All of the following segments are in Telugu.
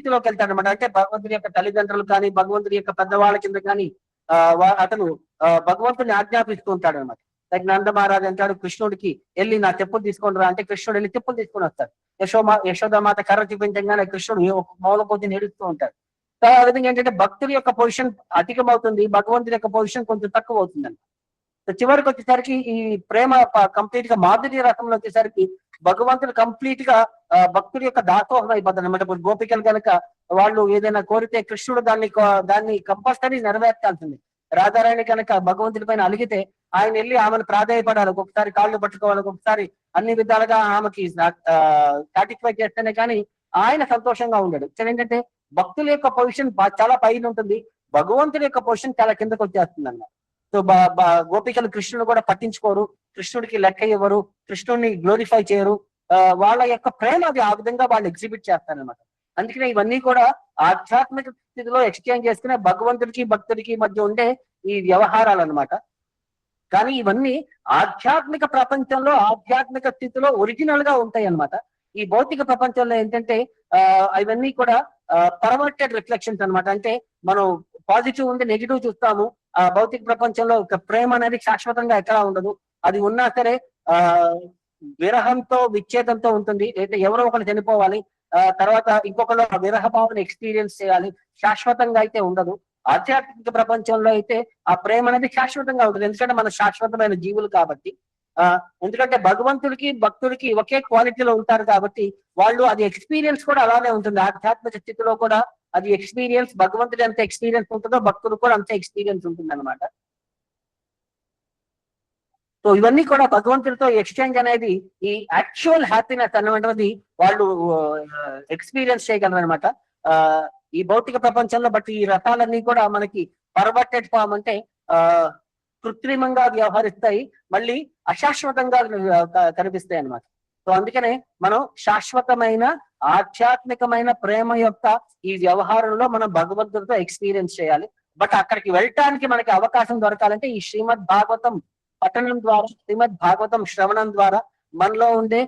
స్థితిలోకి వెళ్తాడు అనమాట. అంటే భగవంతుని యొక్క తల్లిదండ్రులు కానీ, భగవంతుని యొక్క పెద్దవాళ్ళ కింద కానీ అతను భగవంతుని ఆజ్ఞాపిస్తూ ఉంటాడు అనమాట. లైక్ నంద మహారాజ్ అంటాడు కృష్ణుడికి, వెళ్ళి నా చెప్పులు తీసుకొని రా అంటే కృష్ణుడు వెళ్ళి చెప్పులు తీసుకొని వస్తాడు. యశోదామాత కర్ర చూపించగానే కృష్ణుడు ఒక మూల కొద్ది నేడుస్తూ ఉంటాడు. సో ఆ విధంగా ఏంటంటే భక్తుడి యొక్క పొజిషన్ అధికమవుతుంది, భగవంతుడి యొక్క పొజిషన్ కొంచెం తక్కువ అవుతుందండి. చివరికి వచ్చేసరికి ఈ ప్రేమ కంప్లీట్ గా మాధుర్య రసంలో వచ్చేసరికి భగవంతుడు కంప్లీట్ గా భక్తుడి యొక్క దాసోహం అయిపోతాడు అనమాట. ఇప్పుడు గోపికలు కనుక వాళ్ళు ఏదైనా కోరితే కృష్ణుడు దాన్ని కంపల్సరీ నెరవేర్చాల్సింది. రాధారాణి కనుక భగవంతుడి పైన అలిగితే ఆయన వెళ్ళి ఆమెను ప్రాధాయపడాలి, ఒక్కొక్కసారి కాళ్ళు పట్టుకోవాలి, ఒక్కొక్కసారి అన్ని విధాలుగా ఆమెకి సాటిస్ఫై చేస్తేనే కానీ ఆయన సంతోషంగా ఉండడు. ఏంటంటే భక్తుల యొక్క పొజిషన్ చాలా పైన ఉంటుంది, భగవంతుడి యొక్క పొజిషన్ చాలా కిందకు వచ్చేస్తుంది అన్నమాట. సో గోపికలు కృష్ణుడు కూడా పట్టించుకోరు, కృష్ణుడికి లెక్క ఇవ్వరు, కృష్ణుడిని గ్లోరిఫై చేయరు. వాళ్ళ యొక్క ప్రేమ అది ఆ విధంగా వాళ్ళు ఎగ్జిబిట్ చేస్తారనమాట. అందుకనే ఇవన్నీ కూడా ఆధ్యాత్మిక స్థితిలో ఎక్స్చేంజ్ చేసుకునే భగవంతుడికి భక్తుడికి మధ్య ఉండే ఈ వ్యవహారాలు అనమాట. కానీ ఇవన్నీ ఆధ్యాత్మిక ప్రపంచంలో ఆధ్యాత్మిక స్థితిలో ఒరిజినల్ గా ఉంటాయి అన్నమాట. ఈ భౌతిక ప్రపంచంలో ఏంటంటే ఇవన్నీ కూడా పర్వర్టెడ్ రిఫ్లెక్షన్స్ అనమాట. అంటే మనం పాజిటివ్ ఉంది, నెగిటివ్ చూస్తాము. ఆ భౌతిక ప్రపంచంలో ప్రేమ అనేది శాశ్వతంగా ఎక్కడా ఉండదు. అది ఉన్నా సరే విరహంతో విచ్ఛేదంతో ఉంటుంది. అయితే ఎవరో ఒకరు చనిపోవాలి, తర్వాత ఇంకొకరు ఆ విరహ భావన ఎక్స్పీరియన్స్ చేయాలి. శాశ్వతంగా అయితే ఉండదు. ఆధ్యాత్మిక ప్రపంచంలో అయితే ఆ ప్రేమ అనేది శాశ్వతంగా ఉంటుంది, ఎందుకంటే మన శాశ్వతమైన జీవులు కాబట్టి. ఎందుకంటే భగవంతుడికి భక్తుడికి ఒకే క్వాలిటీలో ఉంటారు కాబట్టి వాళ్ళు అది ఎక్స్పీరియన్స్ కూడా అలానే ఉంటుంది. ఆధ్యాత్మిక స్థితిలో కూడా అది ఎక్స్పీరియన్స్, భగవంతుడి ఎంత ఎక్స్పీరియన్స్ ఉంటుందో భక్తుడు కూడా అంతే ఎక్స్పీరియన్స్ ఉంటుంది అనమాట. సో ఇవన్నీ కూడా భగవంతుడితో ఎక్స్చేంజ్ అనేది ఈ యాక్చువల్ హ్యాపీనెస్ అనేటువంటిది వాళ్ళు ఎక్స్పీరియన్స్ చేయగలరు అనమాట ఈ భౌతిక ప్రపంచంలో. బట్ ఈ రథాలన్నీ కూడా మనకి పర్వర్టెడ్ ఫామ్, అంటే కృత్రిమంగా వ్యవహరిస్తాయి, మళ్ళీ అశాశ్వతంగా కనిపిస్తాయి అనమాట. సో అందుకనే మనం శాశ్వతమైన ఆధ్యాత్మికమైన ప్రేమ యొక్క ఈ వ్యవహారంలో మనం భగవంతుడితో ఎక్స్పీరియన్స్ చేయాలి. బట్ అక్కడికి వెళ్ళటానికి మనకి అవకాశం దొరకాలంటే ఈ శ్రీమద్ భాగవతం పఠనం ద్వారా, శ్రీమద్ భాగవతం శ్రవణం ద్వారా మనలో ఉండే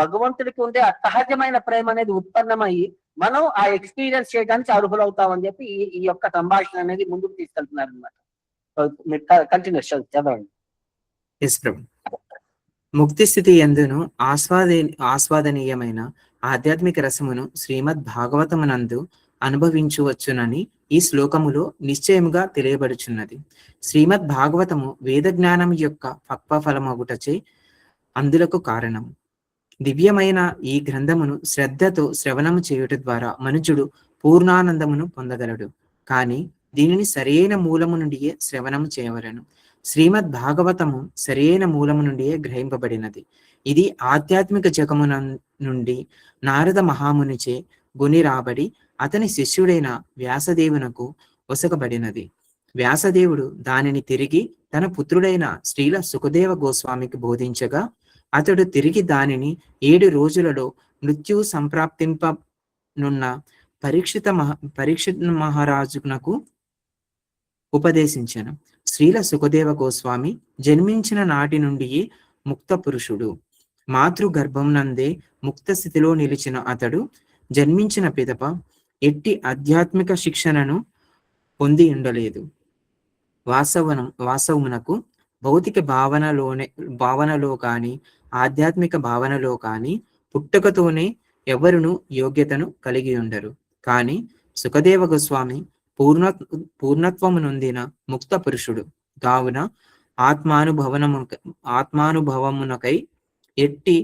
భగవంతుడికి ఉండే సహజమైన ప్రేమ అనేది ఉత్పన్నమయ్యి మనం ఆ ఎక్స్పీరియన్స్ చేయడానికి అర్హులవుతామని చెప్పి ఈ యొక్క సంభాషణ అనేది ముందుకు తీసుకెళ్తున్నారు అనమాట. కంటిన్యూస్ చదవండి. ముక్తి స్థితి యందును ఆస్వాదనీయమైన ఆధ్యాత్మిక రసమును శ్రీమద్ భాగవతమునందు అనుభవించవచ్చునని ఈ శ్లోకములో నిశ్చయముగా తెలియబడుచున్నది. శ్రీమద్ భాగవతము వేద జ్ఞానం యొక్క పక్వఫలమగుటచే అందులకు కారణము. దివ్యమైన ఈ గ్రంథమును శ్రద్ధతో శ్రవణము చేయుట ద్వారా మనుషుడు పూర్ణానందమును పొందగలడు. కానీ దీనిని సరైన మూలము నుండియే శ్రవణము చేయవలను. శ్రీమద్ భాగవతము సరైన మూలము నుండియే గ్రహింపబడినది. ఇది ఆధ్యాత్మిక జగమున నుండి నారద మహామునిచే గుని రాబడి అతని శిష్యుడైన వ్యాసదేవునకు ఒసగబడినది. వ్యాసదేవుడు దానిని తిరిగి తన పుత్రుడైన శ్రీల సుఖదేవ గోస్వామికి బోధించగా అతడు తిరిగి దానిని 7 రోజులలో మృత్యు సంప్రాప్తింపనున్న పరీక్షిత్ మహారాజునకు ఉపదేశించను. శ్రీల సుఖదేవ గోస్వామి జన్మించిన నాటి నుండి ముక్త పురుషుడు. మాతృగర్భం నందే ముక్త స్థితిలో నిలిచిన అతడు జన్మించిన పిదప ఎట్టి ఆధ్యాత్మిక శిక్షణను పొంది ఉండలేదు. వాస్తవమునకు భౌతిక భావనలో కాని ఆధ్యాత్మిక భావనలో కాని పుట్టుకతోనే ఎవరును యోగ్యతను కలిగి ఉండరు. కానీ సుఖదేవ గోస్వామి పూర్ణత్వము నొందిన ముక్త పురుషుడు కావున ఆత్మానుభవమునకై ఎట్టి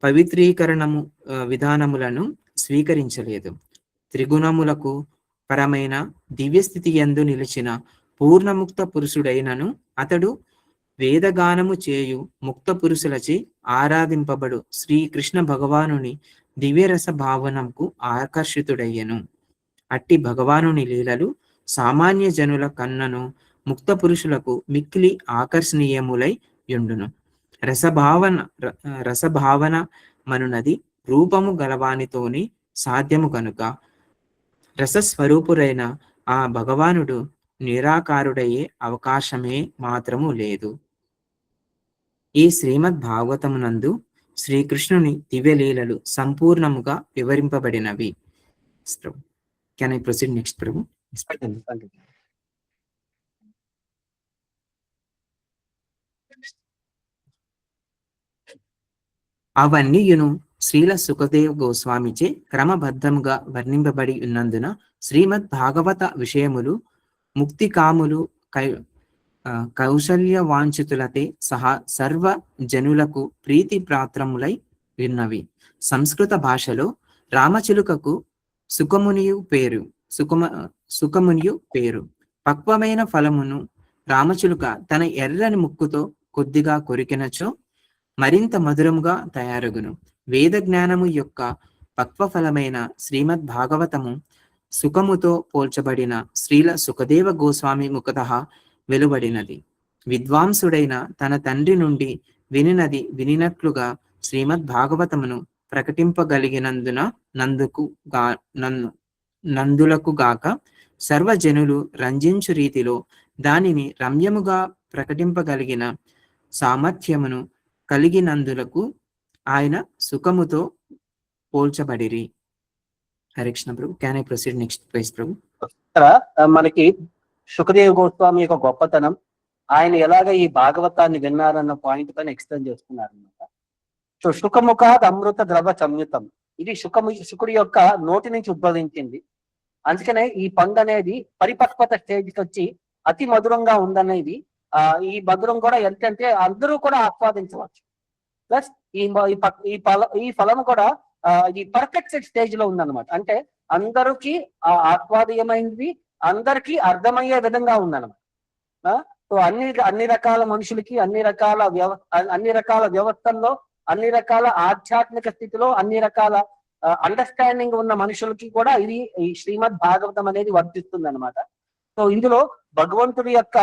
పవిత్రీకరణము విధానములను స్వీకరించలేదు. త్రిగుణములకు పరమైన దివ్యస్థితి యందు నిలిచిన పూర్ణముక్త పురుషుడైనను అతడు వేదగానము చేయు ముక్త పురుషులచే ఆరాధింపబడు శ్రీకృష్ణ భగవానుని దివ్యరస భావనకు ఆకర్షితుడయ్యను. అట్టి భగవానుని లీలలు సామాన్య జనుల కన్నను ముక్త పురుషులకు మిక్కిలి ఆకర్షణీయములై యుండును. రసభావన మనునది రూపము గలవానితోని సాధ్యము కనుక రసస్వరూపురైన ఆ భగవానుడు నిరాకారుడయ్యే అవకాశమే మాత్రము లేదు. ఈ శ్రీమద్ భాగవతమునందు శ్రీకృష్ణుని దివ్యలీలలు సంపూర్ణముగా వివరింపబడినవి. Can I proceed next, Prabhu? Yes, Prabhu. అవన్నీయును Srila Sukhdev గోస్వామిచే క్రమబద్ధముగా వర్ణింపబడి ఉన్నందున శ్రీమద్ భాగవత విషయములు ముక్తి కాములు కౌశల్య వాంఛితులతే సహా సర్వ జనులకు ప్రీతి ప్రాత్రములై విన్నవి. సంస్కృత భాషలో రామచిలుకకు సుఖమునియు పేరు. పక్వమైన ఫలమును రామచిలుక తన ఎర్రని ముక్కుతో కొద్దిగా కొరికినచో మరింత మధురముగా తయారగును. వేద జ్ఞానము యొక్క పక్వ ఫలమైన శ్రీమద్ భాగవతము సుఖముతో పోల్చబడిన శ్రీల సుఖదేవ గోస్వామి ముఖతః వెలువడినది. విద్వాంసుడైన తన తండ్రి నుండి వినినట్లుగా శ్రీమద్ భాగవతమును ప్రకటింపగలిగినందున నందులకు గాక సర్వజనులు రంజించు రీతిలో దానిని రమ్యముగా ప్రకటింపగలిగిన సామర్థ్యమును కలిగినందులకు ఆయన సుఖముతో పోల్చబడిరి. హరే కృష్ణ ప్రభు. Can I proceed next prize ప్రభు? మనకి సుఖదేవ్ గోస్వామి యొక్క గొప్పతనం, ఆయన ఎలాగ ఈ భాగవతాన్ని విన్నారన్న పాయింట్ పైన ఎక్స్ప్లెయిన్ చేస్తున్నారు అనమాట. సో సుఖముఖాత్ అమృత ద్రవ సంయుతం, ఇది శుకుడి యొక్క నోటి నుంచి ఉద్భవించింది. అందుకనే ఈ పండు అనేది పరిపక్వత స్టేజ్కి వచ్చి అతి మధురంగా ఉందనేది, ఈ మధురం కూడా ఎంతంటే అందరూ కూడా ఆస్వాదించవచ్చు. ప్లస్ ఈ ఫలం కూడా ఈ పర్ఫెక్ట్ స్టేజ్ లో ఉందన్నమాట. అంటే అందరికీ ఆస్వాదీయమైనది, అందరికీ అర్థమయ్యే విధంగా ఉందన్నమాట. సో అన్ని రకాల మనుషులకి, అన్ని రకాల వ్యవస్థల్లో, అన్ని రకాల ఆధ్యాత్మిక స్థితిలో, అన్ని రకాల అండర్స్టాండింగ్ ఉన్న మనుషులకి కూడా ఇది ఈ శ్రీమద్ భాగవతం అనేది వర్తిస్తుంది అనమాట. సో ఇందులో భగవంతుడి యొక్క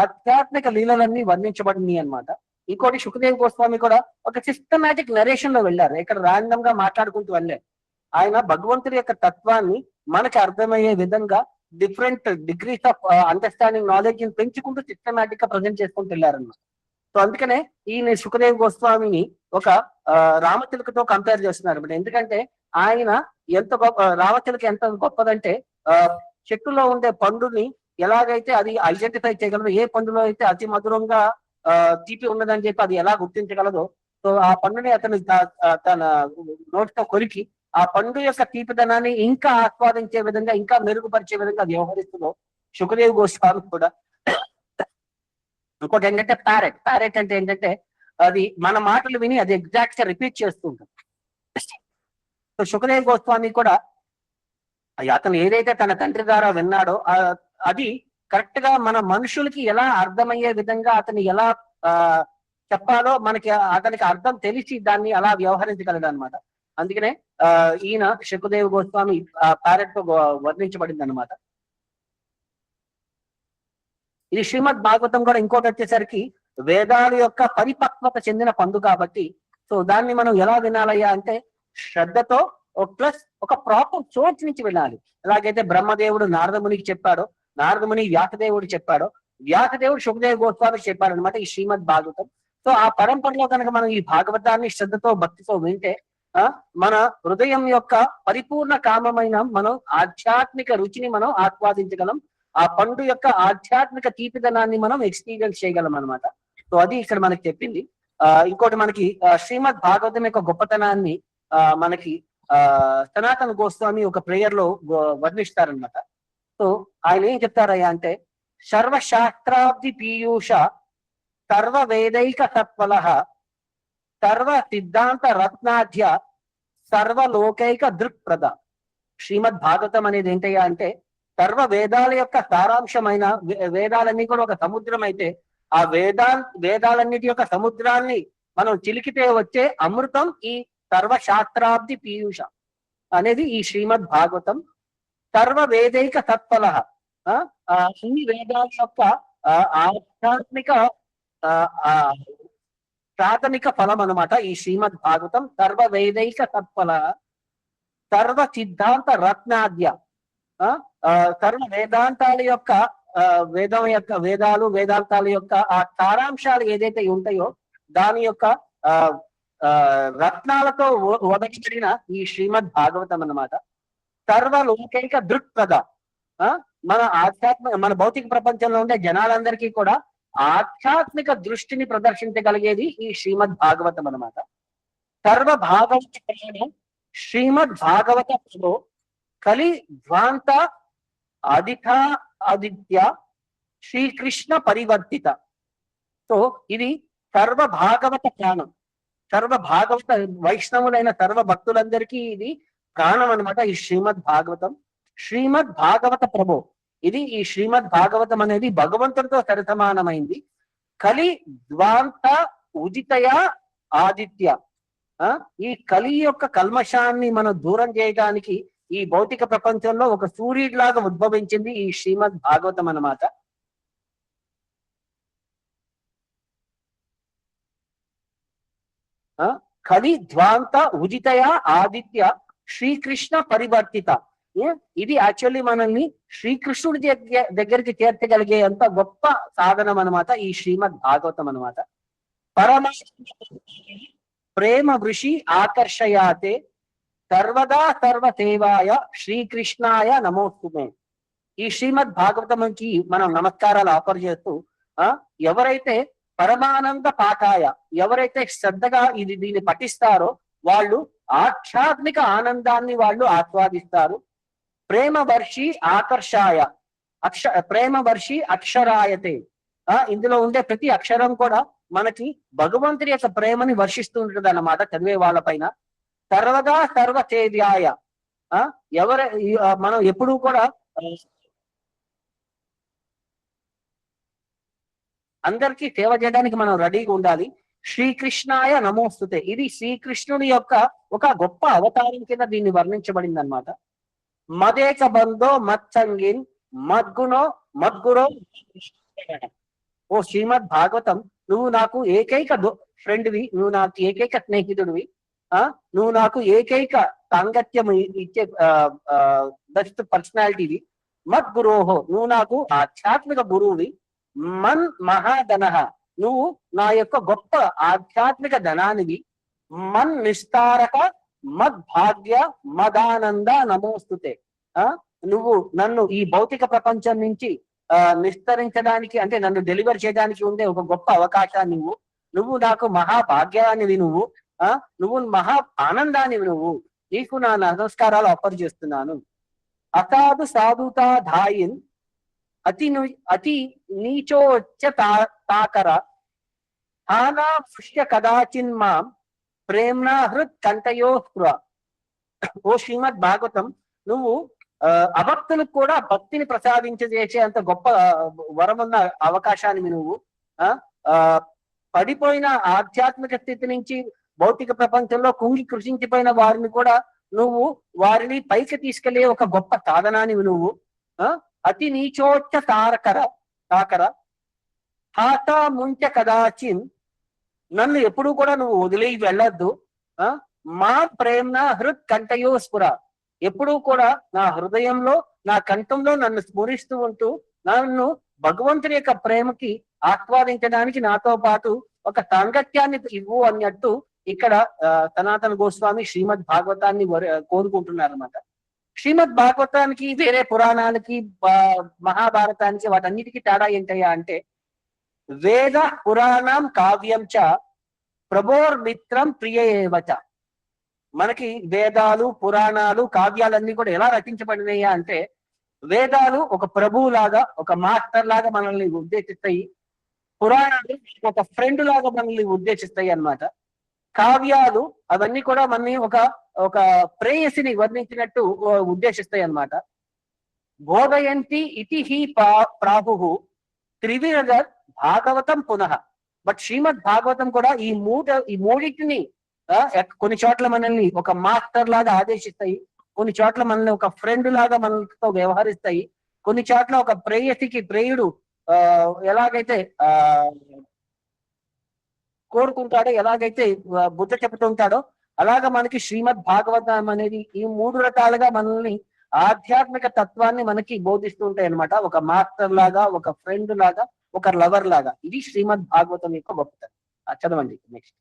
ఆధ్యాత్మిక లీలలన్నీ వర్ణించబడినాయి అనమాట. ఇంకోటి సుఖదేవ్ గోస్వామి కూడా ఒక సిస్టమాటిక్ నరేషన్ లో వెళ్ళారు. ఇక్కడ ర్యాండమ్ గా మాట్లాడుకుంటూ వెళ్ళారు. ఆయన భగవంతుడి యొక్క తత్వాన్ని మనకి అర్థమయ్యే విధంగా different degrees of understanding, knowledge ని పెంచుకుంటూ సిస్టమాటిక్ గా ప్రజెంట్ చేసుకుంటూ వెళ్ళారన్నమాట. సో అందుకనే ఈయన సుఖదేవ్ గోస్వామిని ఒక రామచిలుకతో కంపేర్ చేస్తున్నారు అనమాట. ఎందుకంటే ఆయన ఎంత గొప్ప, రామచిలుక ఎంత గొప్పదంటే చెట్టులో ఉండే పండుని ఎలాగైతే అది ఐడెంటిఫై చేయగలదో, ఏ పండులో అయితే అతి మధురంగా తీపి ఉన్నదని చెప్పి అది ఎలా గుర్తించగలదో, సో ఆ పండుని అతను తన నోటితో కొరికి ఆ పండు యొక్క తీపిదనాన్ని ఇంకా ఆస్వాదించే విధంగా, ఇంకా మెరుగుపరిచే విధంగా అది వ్యవహరిస్తుందో సుఖదేవ్ గోస్వామి కూడా. ఇంకోటి ఏంటంటే ప్యారెట్ అంటే ఏంటంటే అది మన మాటలు విని అది ఎగ్జాక్ట్ గా రిపీట్ చేస్తూ ఉంటుంది. సో సుఖదేవ్ గోస్వామి కూడా అతను ఏదైతే తన తండ్రి ద్వారా విన్నాడో అది కరెక్ట్ గా మన మనుషులకి ఎలా అర్థమయ్యే విధంగా అతను ఎలా చెప్పాలో అతనికి అర్థం తెలిసి దాన్ని అలా వ్యవహరించగలడు అనమాట. అందుకనే ఈయన సుఖదేవ్ గోస్వామి ప్యారెట్ తో వర్ణించబడింది అనమాట. ఇది శ్రీమద్ భాగవతం కూడా ఇంకోటి వచ్చేసరికి వేదాల యొక్క పరిపక్వత చెందిన పండు కాబట్టి, సో దాన్ని మనం ఎలా వినాలయ్యా అంటే శ్రద్ధతో ప్లస్ ఒక ప్రాపర్ సోర్స్ నుంచి వినాలి. ఎలాగైతే బ్రహ్మదేవుడు నారదమునికి చెప్పాడో, నారదముని వ్యాసదేవుడు చెప్పాడో, వ్యాసదేవుడు సుఖదేవ్ గోస్వామికి చెప్పాడు అనమాట ఈ శ్రీమద్ భాగవతం. సో ఆ పరంపరలో కనుక మనం ఈ భాగవతాన్ని శ్రద్ధతో భక్తితో వింటే మన హృదయం యొక్క పరిపూర్ణ కామమైన మనం ఆధ్యాత్మిక రుచిని మనం ఆస్వాదించగలం. ఆ పండు యొక్క ఆధ్యాత్మిక తీపిదనాన్ని మనం ఎక్స్పీరియన్స్ చేయగలం అనమాట. సో అది ఇక్కడ మనకి చెప్పింది. ఇంకోటి మనకి శ్రీమద్ భాగవతం యొక్క గొప్పతనాన్ని మనకి సనాతన గోస్వామి ఒక ప్రేయర్ లో వర్ణిస్తారనమాట. సో ఆయన ఏం చెప్తారయ్యా అంటే సర్వశాస్త్రాబ్ది పీయూష సర్వ వేదైక సత్వల సర్వ సిద్ధాంత రత్నాధ్య సర్వలోకైక దృక్ప్రద. శ్రీమద్ భాగవతం అనేది ఏంటయ్యా అంటే సర్వ వేదాల యొక్క సారాంశమైన, వేదాలన్నీ కూడా ఒక సముద్రం అయితే ఆ వేదాలన్నిటి యొక్క సముద్రాన్ని మనం చిలికితే వచ్చే అమృతం ఈ సర్వశాస్త్రాబ్ది పీయూష అనేది ఈ శ్రీమద్ భాగవతం. సర్వ వేదైక సత్ఫల, అన్ని వేదాల యొక్క ఆధ్యాత్మిక ప్రాథమిక ఫలం అనమాట ఈ శ్రీమద్ భాగవతం. సర్వ వేదైక సత్ఫల సర్వ సిద్ధాంత రత్నాద్య, సర్వ వేదాంతాల యొక్క వేదాంతాల యొక్క ఆ సారాంశాలు ఏదైతే ఉంటాయో దాని యొక్క రత్నాలతో ఒదగిన ఈ శ్రీమద్ భాగవతం అన్నమాట. సర్వలోకైక దృక్పథ. మన మన భౌతిక ప్రపంచంలో ఉండే జనాలందరికీ కూడా ఆధ్యాత్మిక దృష్టిని ప్రదర్శించగలిగేది ఈ శ్రీమద్ భాగవతం అన్నమాట. సర్వ భాగవత ప్రయాణం శ్రీమద్ భాగవతంలో కలి ధ్వాంత ఆదిత్య శ్రీకృష్ణ పరివర్తిత. సో ఇది సర్వ భాగవత ప్రాణం. సర్వ భాగవత వైష్ణవులైన సర్వ భక్తులందరికీ ఇది ప్రాణం అనమాట ఈ శ్రీమద్ భాగవతం. శ్రీమద్ భాగవత ప్రభో, ఇది ఈ శ్రీమద్ భాగవతం అనేది భగవంతుడితో సరిసమానమైంది. కలి ధ్వాంత ఉదితయ ఆదిత్య. ఈ కలి యొక్క కల్మషాన్ని మనం దూరం చేయడానికి ఈ భౌతిక ప్రపంచంలో ఒక సూర్యుడిలాగా ఉద్భవించింది ఈ శ్రీమద్ భాగవతం అన్నమాట. కలి ధ్వాంత ఉదితయ ఆదిత్య శ్రీకృష్ణ పరివర్తిత. ఇది యాక్చువల్లీ మనల్ని శ్రీకృష్ణుడి దగ్గరికి చేర్చగలిగే అంత గొప్ప సాధనం అనమాట ఈ శ్రీమద్ భాగవతం అనమాట. ప్రేమ వృషి ఆకర్షయాతే సర్వదా సర్వసేవాయ శ్రీకృష్ణాయ నమోస్తుమే. ఈ శ్రీమద్ భాగవతంకి మనం నమస్కారాలు ఆఫర్ చేస్తూ ఎవరైతే పరమానంద పాఠాయ, ఎవరైతే శ్రద్ధగా దీన్ని పఠిస్తారో వాళ్ళు ఆధ్యాత్మిక ఆనందాన్ని వాళ్ళు ఆస్వాదిస్తారు. ప్రేమ వర్షి ఆకర్షాయ ప్రేమ వర్షి అక్షరాయతే. ఇందులో ఉండే ప్రతి అక్షరం కూడా మనకి భగవంతుడి యొక్క ప్రేమని వర్షిస్తూ ఉంటుంది అన్నమాట చదివే వాళ్ళ పైన. సర్వదా సర్వసేవ్యాయ, మనం ఎప్పుడూ కూడా అందరికీ సేవ చేయడానికి మనం రెడీగా ఉండాలి. శ్రీకృష్ణాయ నమోస్తుతే, ఇది శ్రీకృష్ణుడి యొక్క ఒక గొప్ప అవతారం కింద దీన్ని వర్ణించబడింది అనమాట. మదేక బంధో మత్సంగిన్ మద్గుణో మద్గురో. ఓ శ్రీమద్ భాగవతం, నువ్వు నాకు ఏకైక ఫ్రెండ్వి, నువ్వు నాకు ఏకైక స్నేహితుడివి, నువ్వు నాకు ఏకైక సాంగత్యం ఇచ్చే బెస్ట్ పర్సనాలిటీవి. మద్గురోహో, నువ్వు నాకు ఆధ్యాత్మిక గురువువి. మన్ మహాధనః, నువ్వు నా యొక్క గొప్ప ఆధ్యాత్మిక ధనానివి. మన్ నిస్తారక మద్భాగ్య మదానంద నమోస్తుతే. నువ్వు నన్ను ఈ భౌతిక ప్రపంచం నుంచి నిస్తరించడానికి, అంటే నన్ను డెలివర్ చేయడానికి ఉండే ఒక గొప్ప అవకాశాన్ని నువ్వు నాకు మహాభాగ్యానివి, నువ్వు మహా ఆనందానివి, నీకు నా నమస్కారాలు ఆఫర్ చేస్తున్నాను. అసాధు సాధుతా ధాయిన్ అతి నీచోచ్చ తాకర హానా పుష్య కదాచిన్ మాం ప్రేమ్నా హృత్ కంఠయో స్పృహ. ఓ శ్రీమద్ భాగవతం, నువ్వు అభక్తులకు కూడా భక్తిని ప్రసాదించేసే అంత గొప్ప వరమున్న అవకాశాన్ని నువ్వు పడిపోయిన ఆధ్యాత్మిక స్థితి నుంచి భౌతిక ప్రపంచంలో కుంగి కృషించిపోయిన వారిని కూడా నువ్వు వారిని పైకి తీసుకెళ్లే ఒక గొప్ప సాధనాన్ని నువ్వు. అతి నీచోచ్చ తాకర హాత ముంచ కదాచిన్, నన్ను ఎప్పుడు కూడా నువ్వు వదిలి వెళ్ళొద్దు. మా ప్రేమ్న హృత్ కంఠయో స్ఫుర, ఎప్పుడూ కూడా నా హృదయంలో నా కంఠంలో నన్ను స్మరిస్తూ ఉంటూ నన్ను భగవంతుని యొక్క ప్రేమకి ఆస్వాదించడానికి నాతో పాటు ఒక సాంగత్యాన్ని ఇవ్వు అన్నట్టు ఇక్కడ సనాతన గోస్వామి శ్రీమద్ భాగవతాన్ని కోరుకుంటున్నారు అన్నమాట. శ్రీమద్ భాగవతానికి వేరే పురాణాలకి మహాభారతానికి వాటన్నిటికీ తేడా ఏంటయ్యా అంటే, వేద పురాణం కావ్యం చ ప్రభోర్మిత్రం ప్రియ ఏవచ. మనకి వేదాలు పురాణాలు కావ్యాలన్నీ కూడా ఎలా రచించబడినాయా అంటే, వేదాలు ఒక ప్రభువు లాగా, ఒక మాస్టర్ లాగా మనల్ని ఉద్దేశిస్తాయి. పురాణాలు ఒక ఫ్రెండ్ లాగా మనల్ని ఉద్దేశిస్తాయి అన్నమాట. కావ్యాలు అవన్నీ కూడా మనని ఒక ప్రేయసిని వర్ణించినట్టు ఉద్దేశిస్తాయి అన్నమాట. బోధయంతి ఇతి హి ప్రాహు త్రివిధ భాగవతం పునః. బట్ శ్రీమద్ భాగవతం కూడా ఈ మూడింటిని కొన్ని చోట్ల మనల్ని ఒక మాస్టర్ లాగా ఆదేశిస్తాయి, కొన్ని చోట్ల మనల్ని ఒక ఫ్రెండ్ లాగా మనతో వ్యవహరిస్తాయి, కొన్ని చోట్ల ఒక ప్రేయసికి ప్రేయుడు ఎలాగైతే కోరుకుంటాడో, ఎలాగైతే బుద్ధ చెబుతుంటాడో అలాగా మనకి శ్రీమద్ భాగవతం అనేది ఈ 3 రకాలుగా మనల్ని ఆధ్యాత్మిక తత్వాన్ని మనకి బోధిస్తూ ఉంటాయి అనమాట. ఒక మాస్టర్ లాగా, ఒక ఫ్రెండ్ లాగా, ఒక లవర్ లాగా. ఇది శ్రీమద్ భాగవతం యొక్క గొప్పతనం. చదవండి నెక్స్ట్.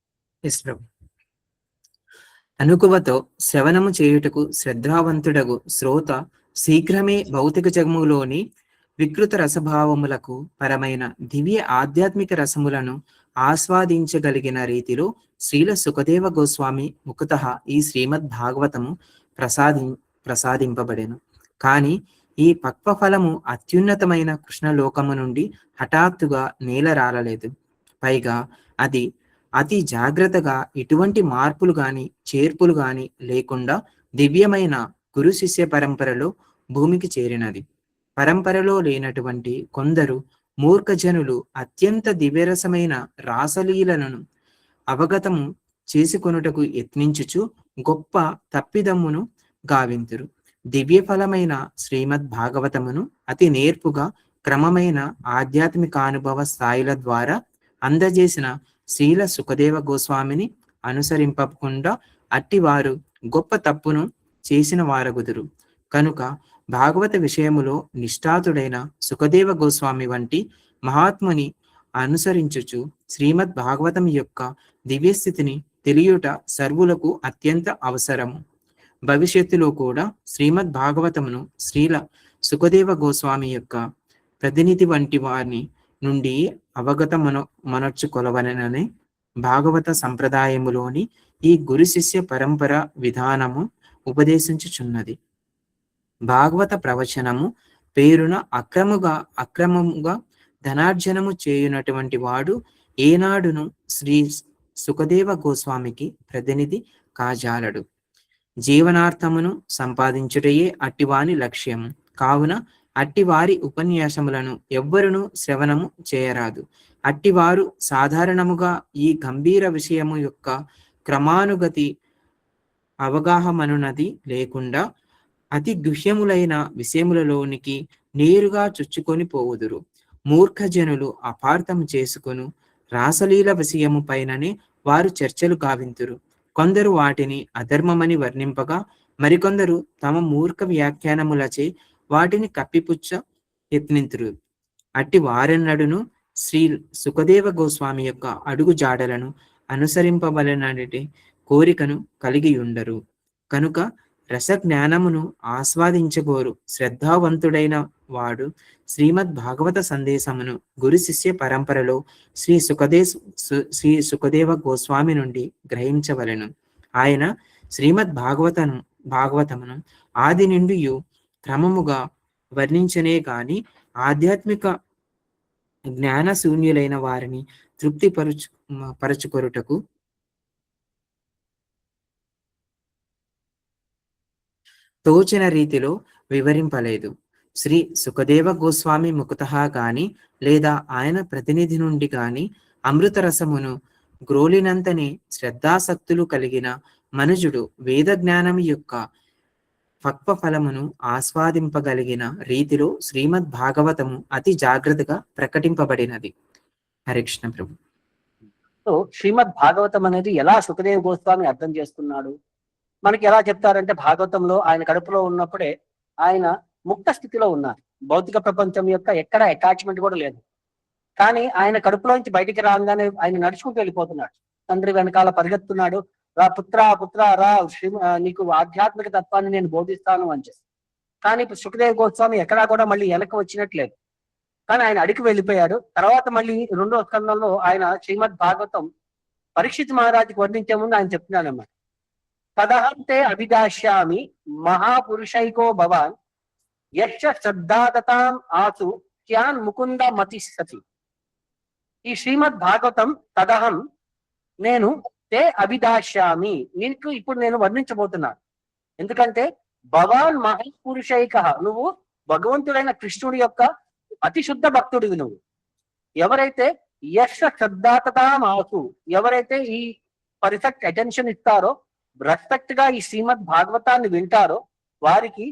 అనుకువతో శ్రవణము చేయుటకు శ్రద్ధావంతుడగు శ్రోత శీఘ్రమే భౌతిక జగములోని వికృత రసభావములకు పరమైన దివ్య ఆధ్యాత్మిక రసములను ఆస్వాదించగలిగిన రీతిలో శ్రీల సుఖదేవ గోస్వామి ముఖతః ఈ శ్రీమద్ భాగవతము ప్రసాదింపబడెను. కాని ఈ పక్వ ఫలము అత్యున్నతమైన కృష్ణలోకము నుండి హఠాత్తుగా నేలరాలలేదు. పైగా అది అతి జాగ్రత్తగా ఎటువంటి మార్పులు గాని చేర్పులు గాని లేకుండా దివ్యమైన గురు శిష్య పరంపరలో భూమికి చేరినది. పరంపరలో లేనటువంటి కొందరు మూర్ఖజనులు అత్యంత దివ్యరసమైన రాసలీలను అవగతము చేసుకొనుటకు యత్నించుచు గొప్ప తప్పిదమ్మును గావింతురు. దివ్య ఫలమైన శ్రీమద్ భాగవతమును అతి నేర్పుగా క్రమమైన ఆధ్యాత్మికానుభవ స్థాయిల ద్వారా అందజేసిన శ్రీల సుఖదేవ గోస్వామిని అనుసరింపకుండా అట్టివారు గొప్ప తప్పును చేసిన వారగుదురు. కనుక భాగవత విషయములో నిష్ఠాతుడైన సుఖదేవ గోస్వామి వంటి మహాత్ముని అనుసరించుచు శ్రీమద్ భాగవతం యొక్క దివ్యస్థితిని తెలియుట సర్వులకు అత్యంత అవసరము. భవిష్యత్తులో కూడా శ్రీమద్ భాగవతమును శ్రీల సుఖదేవ గోస్వామి యొక్క ప్రతినిధి వంటి వారిని నుండి మనర్చుకొలవననే భాగవత సంప్రదాయములోని ఈ గురు శిష్య పరంపర విధానము ఉపదేశించుచున్నది. భాగవత ప్రవచనము పేరున అక్రమముగా ధనార్జనము చేయునటువంటి వాడు ఏనాడును శ్రీ సుఖదేవ గోస్వామికి ప్రతినిధి కాజాలడు. జీవనార్థమును సంపాదించుటయే అట్టివాని లక్ష్యము కావున అట్టివారి ఉపన్యాసములను ఎవ్వరును శ్రవణము చేయరాదు. అట్టివారు సాధారణముగా ఈ గంభీర విషయము యొక్క క్రమానుగతి అవగాహననున్నది లేకుండా అతి గుహ్యములైన విషయములలోనికి నేరుగా చొచ్చుకొని పోవుదురు. మూర్ఖజనులు అపార్థం చేసుకొను రాసలీల విషయము పైననే వారు చర్చలు గావింతురు. కొందరు వాటిని అధర్మమని వర్ణింపగా మరికొందరు తమ మూర్ఖ వ్యాఖ్యానములచే వాటిని కప్పిపుచ్చ యత్నింతురు. అట్టి వారెన్నడును శ్రీ సుఖదేవ గోస్వామి యొక్క అడుగు జాడలను అనుసరింపబలనటి కోరికను కలిగి ఉండరు. కనుక రసజ్ఞానమును ఆస్వాదించగోరు శ్రద్ధావంతుడైన వాడు శ్రీమద్ భాగవత సందేశమును గురు శిష్య పరంపరలో శ్రీ సుఖదేవ గోస్వామి నుండి గ్రహించవలెను. ఆయన శ్రీమద్ భాగవతమును ఆది నుండి క్రమముగా వర్ణించనే గాని ఆధ్యాత్మిక జ్ఞాన శూన్యులైన వారిని పరచుకొరుటకు తోచిన రీతిలో వివరింపలేదు. శ్రీ సుఖదేవ గోస్వామి ముఖతః గాని లేదా ఆయన ప్రతినిధి నుండి గాని అమృత రసమును గ్రోలినంతనే శ్రద్ధాసక్తులు కలిగిన మనుజుడు వేద జ్ఞానం యొక్క పక్వ ఫలమును ఆస్వాదింపగలిగిన రీతిలో శ్రీమద్ భాగవతము అతి జాగ్రత్తగా ప్రకటింపబడినది. హరే కృష్ణ ప్రభు. సో శ్రీమద్ భాగవతం అనేది ఎలా సుఖదేవ గోస్వామి అర్థం చేసుకున్నాడు? మనకి ఎలా చెప్తారంటే భాగవతంలో ఆయన కడుపులో ఉన్నప్పుడే ఆయన ముక్త స్థితిలో ఉన్నారు. భౌతిక ప్రపంచం యొక్క ఎక్కడ అటాచ్మెంట్ కూడా లేదు. కానీ ఆయన కడుపులోంచి బయటికి రాగానే ఆయన నడుచుకుంటూ వెళ్ళిపోతున్నాడు. తండ్రి వెనకాల పరిగెత్తున్నాడు, రా పుత్ర రా, నీకు ఆధ్యాత్మిక తత్వాన్ని నేను బోధిస్తాను అని చెప్పి. కానీ ఇప్పుడు సుఖదేవ గోస్వామి ఎక్కడా కూడా మళ్ళీ వెనక్కి వచ్చినట్లేదు. కానీ ఆయన అడిగి వెళ్ళిపోయాడు. తర్వాత మళ్ళీ 2వ స్కందంలో ఆయన శ్రీమద్ భాగవతం పరీక్షిత్ మహారాజుకి వర్ణించే ముందు ఆయన చెప్తున్నాడు అన్నమాట. తదహంతే అభిదాస్యామి మహాపురుషైకో భవాన్ యక్ష శ్రద్ధాగతాం ఆసు క్యాన్ ముకుంద మతిష్టతి. ఈ శ్రీమద్ భాగవతం తదహం నేను తే అభిదాస్యామి, నీకు ఇప్పుడు నేను వర్ణించబోతున్నాను. ఎందుకంటే భవాన్ మహాపురుషైక, నువ్వు భగవంతుడైన కృష్ణుడి యొక్క అతి శుద్ధ భక్తుడివి. నువ్వు ఎవరైతే యక్ష శ్రద్ధాగతాం ఆసు, ఎవరైతే ఈ పర్ఫెక్ట్ అటెన్షన్ ఇస్తారో, రెస్పెక్ట్ గా ఈ శ్రీమద్ భాగవతాన్ని వింటారో వారికి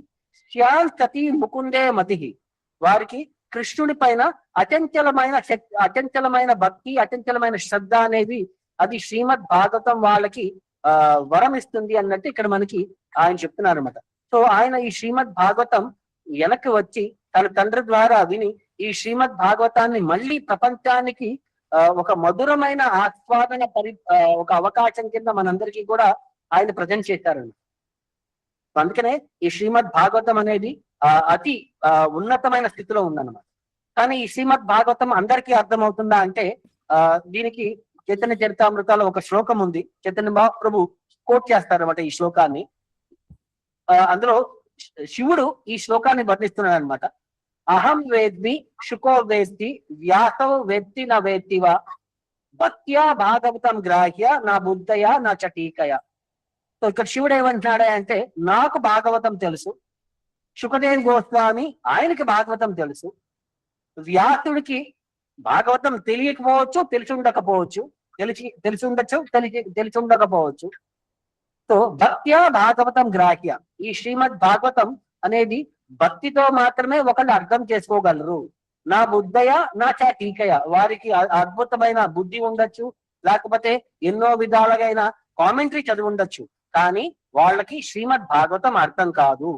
శ్యాల్ సతీ ముకుందే మతి, వారికి కృష్ణుడి పైన అచంచలమైన శక్తి, అచంచలమైన భక్తి, అచంచలమైన శ్రద్ధ అనేవి అది శ్రీమద్ భాగవతం వాళ్ళకి వరం ఇస్తుంది అన్నట్టు ఇక్కడ మనకి ఆయన చెప్తున్నారు అనమాట. సో ఆయన ఈ శ్రీమద్ భాగవతం వెనక్కి వచ్చి తన తండ్రి ద్వారా విని ఈ శ్రీమద్ భాగవతాన్ని మళ్ళీ ప్రపంచానికి ఒక మధురమైన ఆస్వాదన ఒక అవకాశం కింద మనందరికీ కూడా ఆయన ప్రజెంట్ చేశారండి. అందుకనే ఈ శ్రీమద్ భాగవతం అనేది అతి ఉన్నతమైన స్థితిలో ఉందన్నమాట. కానీ ఈ శ్రీమద్ భాగవతం అందరికీ అర్థమవుతుందా అంటే దీనికి చైతన్య చరితామృతాలో ఒక శ్లోకం ఉంది. చైతన్య మహాప్రభు కోట్ చేస్తారన్నమాట ఈ శ్లోకాన్ని. అందులో శివుడు ఈ శ్లోకాన్ని వర్ణిస్తున్నాడు అనమాట. అహం వేద్మి శుకో వేత్తి వ్యాసో వేత్తి నా వేత్తివా భక్త్యా భాగవతం గ్రాహ్య నా బుద్ధయ నా చటీకయ. సో ఇక్కడ శివుడు ఏమంటున్నాడే అంటే నాకు భాగవతం తెలుసు, శుకదేవ్ గోస్వామి ఆయనకి భాగవతం తెలుసు, వ్యాసుడికి భాగవతం తెలియకపోవచ్చు, తెలిసి ఉండకపోవచ్చు, తెలిసి ఉండకపోవచ్చు. సో భక్త్యా భాగవతం గ్రాహ్య, ఈ శ్రీమద్ భాగవతం అనేది భక్తితో మాత్రమే ఒకళ్ళు అర్థం చేసుకోగలరు. నా బుద్ధయ నా చటీకయ, వారికి అద్భుతమైన బుద్ధి ఉండొచ్చు, లేకపోతే ఎన్నో విధాలుగైన కామెంటరీ చదివి ఉండొచ్చు, కానీ వాళ్ళకి శ్రీమద్ భాగవతం అర్థం కాదు.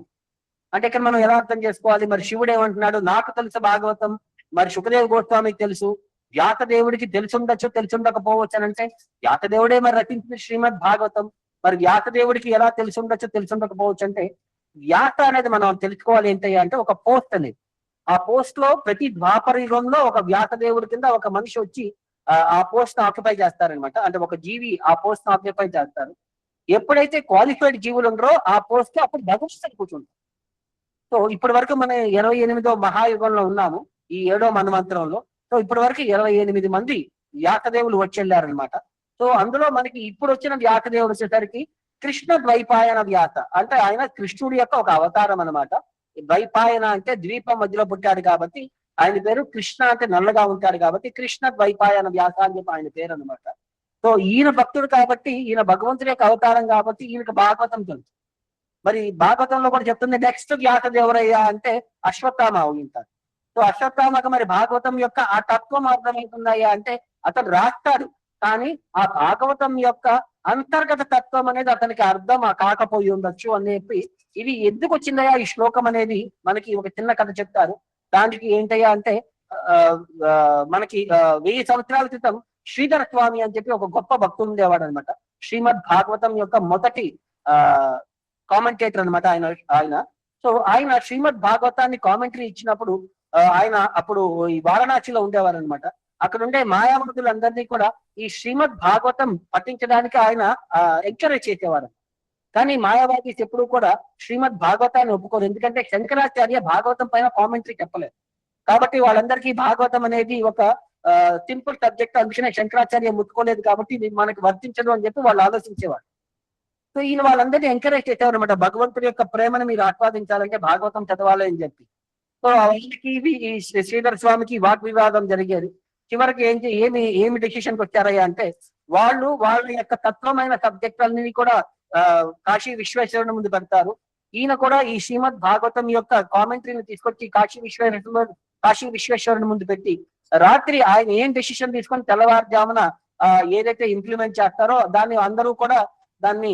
అంటే ఇక్కడ మనం ఎలా అర్థం చేసుకోవాలి? మరి శివుడు ఏమంటున్నాడు, నాకు తెలుసు భాగవతం, మరి శుకదేవ్ గోస్వామికి తెలుసు, వ్యాసదేవుడికి తెలిసి ఉండకపోవచ్చు అని అంటే వ్యాసదేవుడే మరి రచించిన శ్రీమద్ భాగవతం, మరి వ్యాసదేవుడికి ఎలా తెలిసి ఉండకపోవచ్చు అంటే వ్యాస అనేది మనం తెలుసుకోవాలి ఏంటయ్యా అంటే ఒక పోస్ట్ అనేది. ఆ పోస్ట్ లో ప్రతి ద్వాపర యుగంలో ఒక వ్యాసదేవుడి కింద ఒక మనిషి వచ్చి ఆ పోస్ట్ ఆక్యుపై చేస్తారనమాట. అంటే ఒక జీవి ఆ పోస్ట్ ఆక్యుపై చేస్తారు. ఎప్పుడైతే క్వాలిఫైడ్ జీవులు ఉండరో ఆ పోస్ట్ అప్పుడు భగవంతుడు కూర్చుంటారు. సో ఇప్పటి వరకు మనం 28వ మహాయుగంలో ఉన్నాము, ఈ 7వ మన్వంతరంలో. సో ఇప్పటి వరకు 28 మంది వ్యాసదేవులు వచ్చి వెళ్ళారనమాట. సో అందులో మనకి ఇప్పుడు వచ్చిన వ్యాసదేవుడు వచ్చేసరికి కృష్ణ ద్వైపాయన వ్యాస, అంటే ఆయన కృష్ణుడి యొక్క ఒక అవతారం అనమాట. ద్వైపాయన అంటే ద్వీపం మధ్యలో పుట్టాడు కాబట్టి ఆయన పేరు, కృష్ణ అంటే నల్లగా ఉంటాడు కాబట్టి కృష్ణ ద్వైపాయన వ్యాస అని చెప్పి ఆయన పేరు అనమాట. సో ఈయన భక్తుడు కాబట్టి, ఈయన భగవంతుడి యొక్క అవతారం కాబట్టి ఈయనకు భాగవతం తెలుసు. మరి భాగవతంలో కూడా చెప్తుంది నెక్స్ట్ వ్యాసుడు ఎవరయ్యా అంటే అశ్వత్థామ ఉంటారు. సో అశ్వత్థామకు మరి భాగవతం యొక్క ఆ తత్వం అర్థమవుతుందయ్యా అంటే అతను రాస్తాడు, కానీ ఆ భాగవతం యొక్క అంతర్గత తత్వం అనేది అతనికి అర్థం కాకపోయి ఉండొచ్చు అని చెప్పి, ఇది ఎందుకు వచ్చిందయ్యా ఈ శ్లోకం అనేది మనకి ఒక చిన్న కథ చెప్తారు. దానికి ఏంటయ్యా అంటే మనకి 1000 సంవత్సరాల క్రితం శ్రీధర స్వామి అని చెప్పి ఒక గొప్ప భక్తుడు ఉండేవాడు అనమాట. శ్రీమద్ భాగవతం యొక్క మొదటి కామెంటేటర్ అనమాట ఆయన. సో ఆయన శ్రీమద్ భాగవతాన్ని కామెంటరీ ఇచ్చినప్పుడు ఆయన అప్పుడు ఈ వారణాసిలో ఉండేవారు అనమాట. అక్కడ ఉండే మాయావతులందరినీ కూడా ఈ శ్రీమద్ భాగవతం పఠించడానికి ఆయన ఎంకరేజ్ చేసేవారు. కానీ మాయావాదీస్ ఎప్పుడు కూడా శ్రీమద్ భాగవతాన్ని ఒప్పుకోరు, ఎందుకంటే శంకరాచార్య భాగవతం పైన కామెంటరీ చెప్పలేదు కాబట్టి వాళ్ళందరికీ భాగవతం అనేది ఒక సింపుల్ సబ్జెక్ట్, అందుకనే శంకరాచార్య ముట్టుకోలేదు కాబట్టి ఇది మనకి వర్తించదు అని చెప్పి వాళ్ళు ఆలోచించేవారు. సో ఈయన వాళ్ళందరినీ ఎంకరేజ్ చేసేవారు అనమాట, భగవంతుడి యొక్క ప్రేమను మీరు ఆస్వాదించాలంటే భాగవతం చదవాలి అని చెప్పి. సో వాళ్ళకి ఈ శ్రీధర స్వామికి వాగ్వివాదం జరిగేది. చివరికి ఏమి డెసిషన్కి వచ్చారయ్యా అంటే వాళ్ళ యొక్క తత్వమైన సబ్జెక్టులన్నీ కూడా కాశీ విశ్వేశ్వరుని ముందు పెడతారు. ఈయన కూడా ఈ శ్రీమద్ భాగవతం యొక్క కామెంటరీని తీసుకొచ్చి కాశీ విశ్వేశ్వరుని ముందు పెట్టి రాత్రి ఆయన ఏం డెసిషన్ తీసుకొని తెల్లవారుజామున ఏదైతే ఇంప్లిమెంట్ చేస్తారో దాన్ని అందరూ కూడా దాన్ని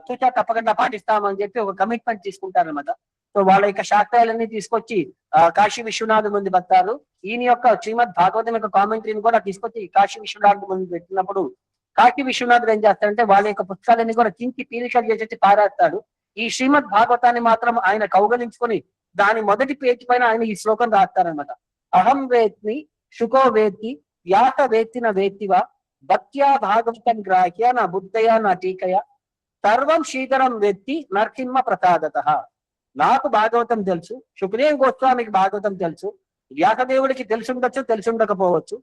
తూచా తప్పకుండా పాటిస్తామని చెప్పి ఒక కమిట్మెంట్ తీసుకుంటారనమాట. సో వాళ్ళ యొక్క శాస్త్రాలన్నీ తీసుకొచ్చి కాశీ విశ్వనాథ్ ముందు పెడతారు. ఈయన యొక్క శ్రీమద్ భాగవతం యొక్క కామెంటరీని కూడా తీసుకొచ్చి కాశీ విశ్వనాథ్ ముందు పెట్టినప్పుడు కాశీ విశ్వనాథుడు ఏం చేస్తాడంటే వాళ్ళ యొక్క పుస్తకాలన్నీ కూడా చించి పీలికలు చేసేసి పారేస్తాడు. ఈ శ్రీమద్ భాగవతాన్ని మాత్రం ఆయన కౌగలించుకొని దాని మొదటి పేజీ పైన ఆయన ఈ శ్లోకం రాస్తారనమాట. అహం వేత్ని శుకో వేత్తి వ్యాస వేత్తిన వేత్తివా భక్త్యా భాగవతం గ్రాహ్య నా బుద్ధయ నా టీకయ సర్వం శ్రీధరం వేత్తి నరసింహ ప్రసాదత. నాకు భాగవతం తెలుసు, శుకదేవ్ గోస్వామికి భాగవతం తెలుసు, వ్యాసదేవుడికి తెలిసి ఉండకపోవచ్చు.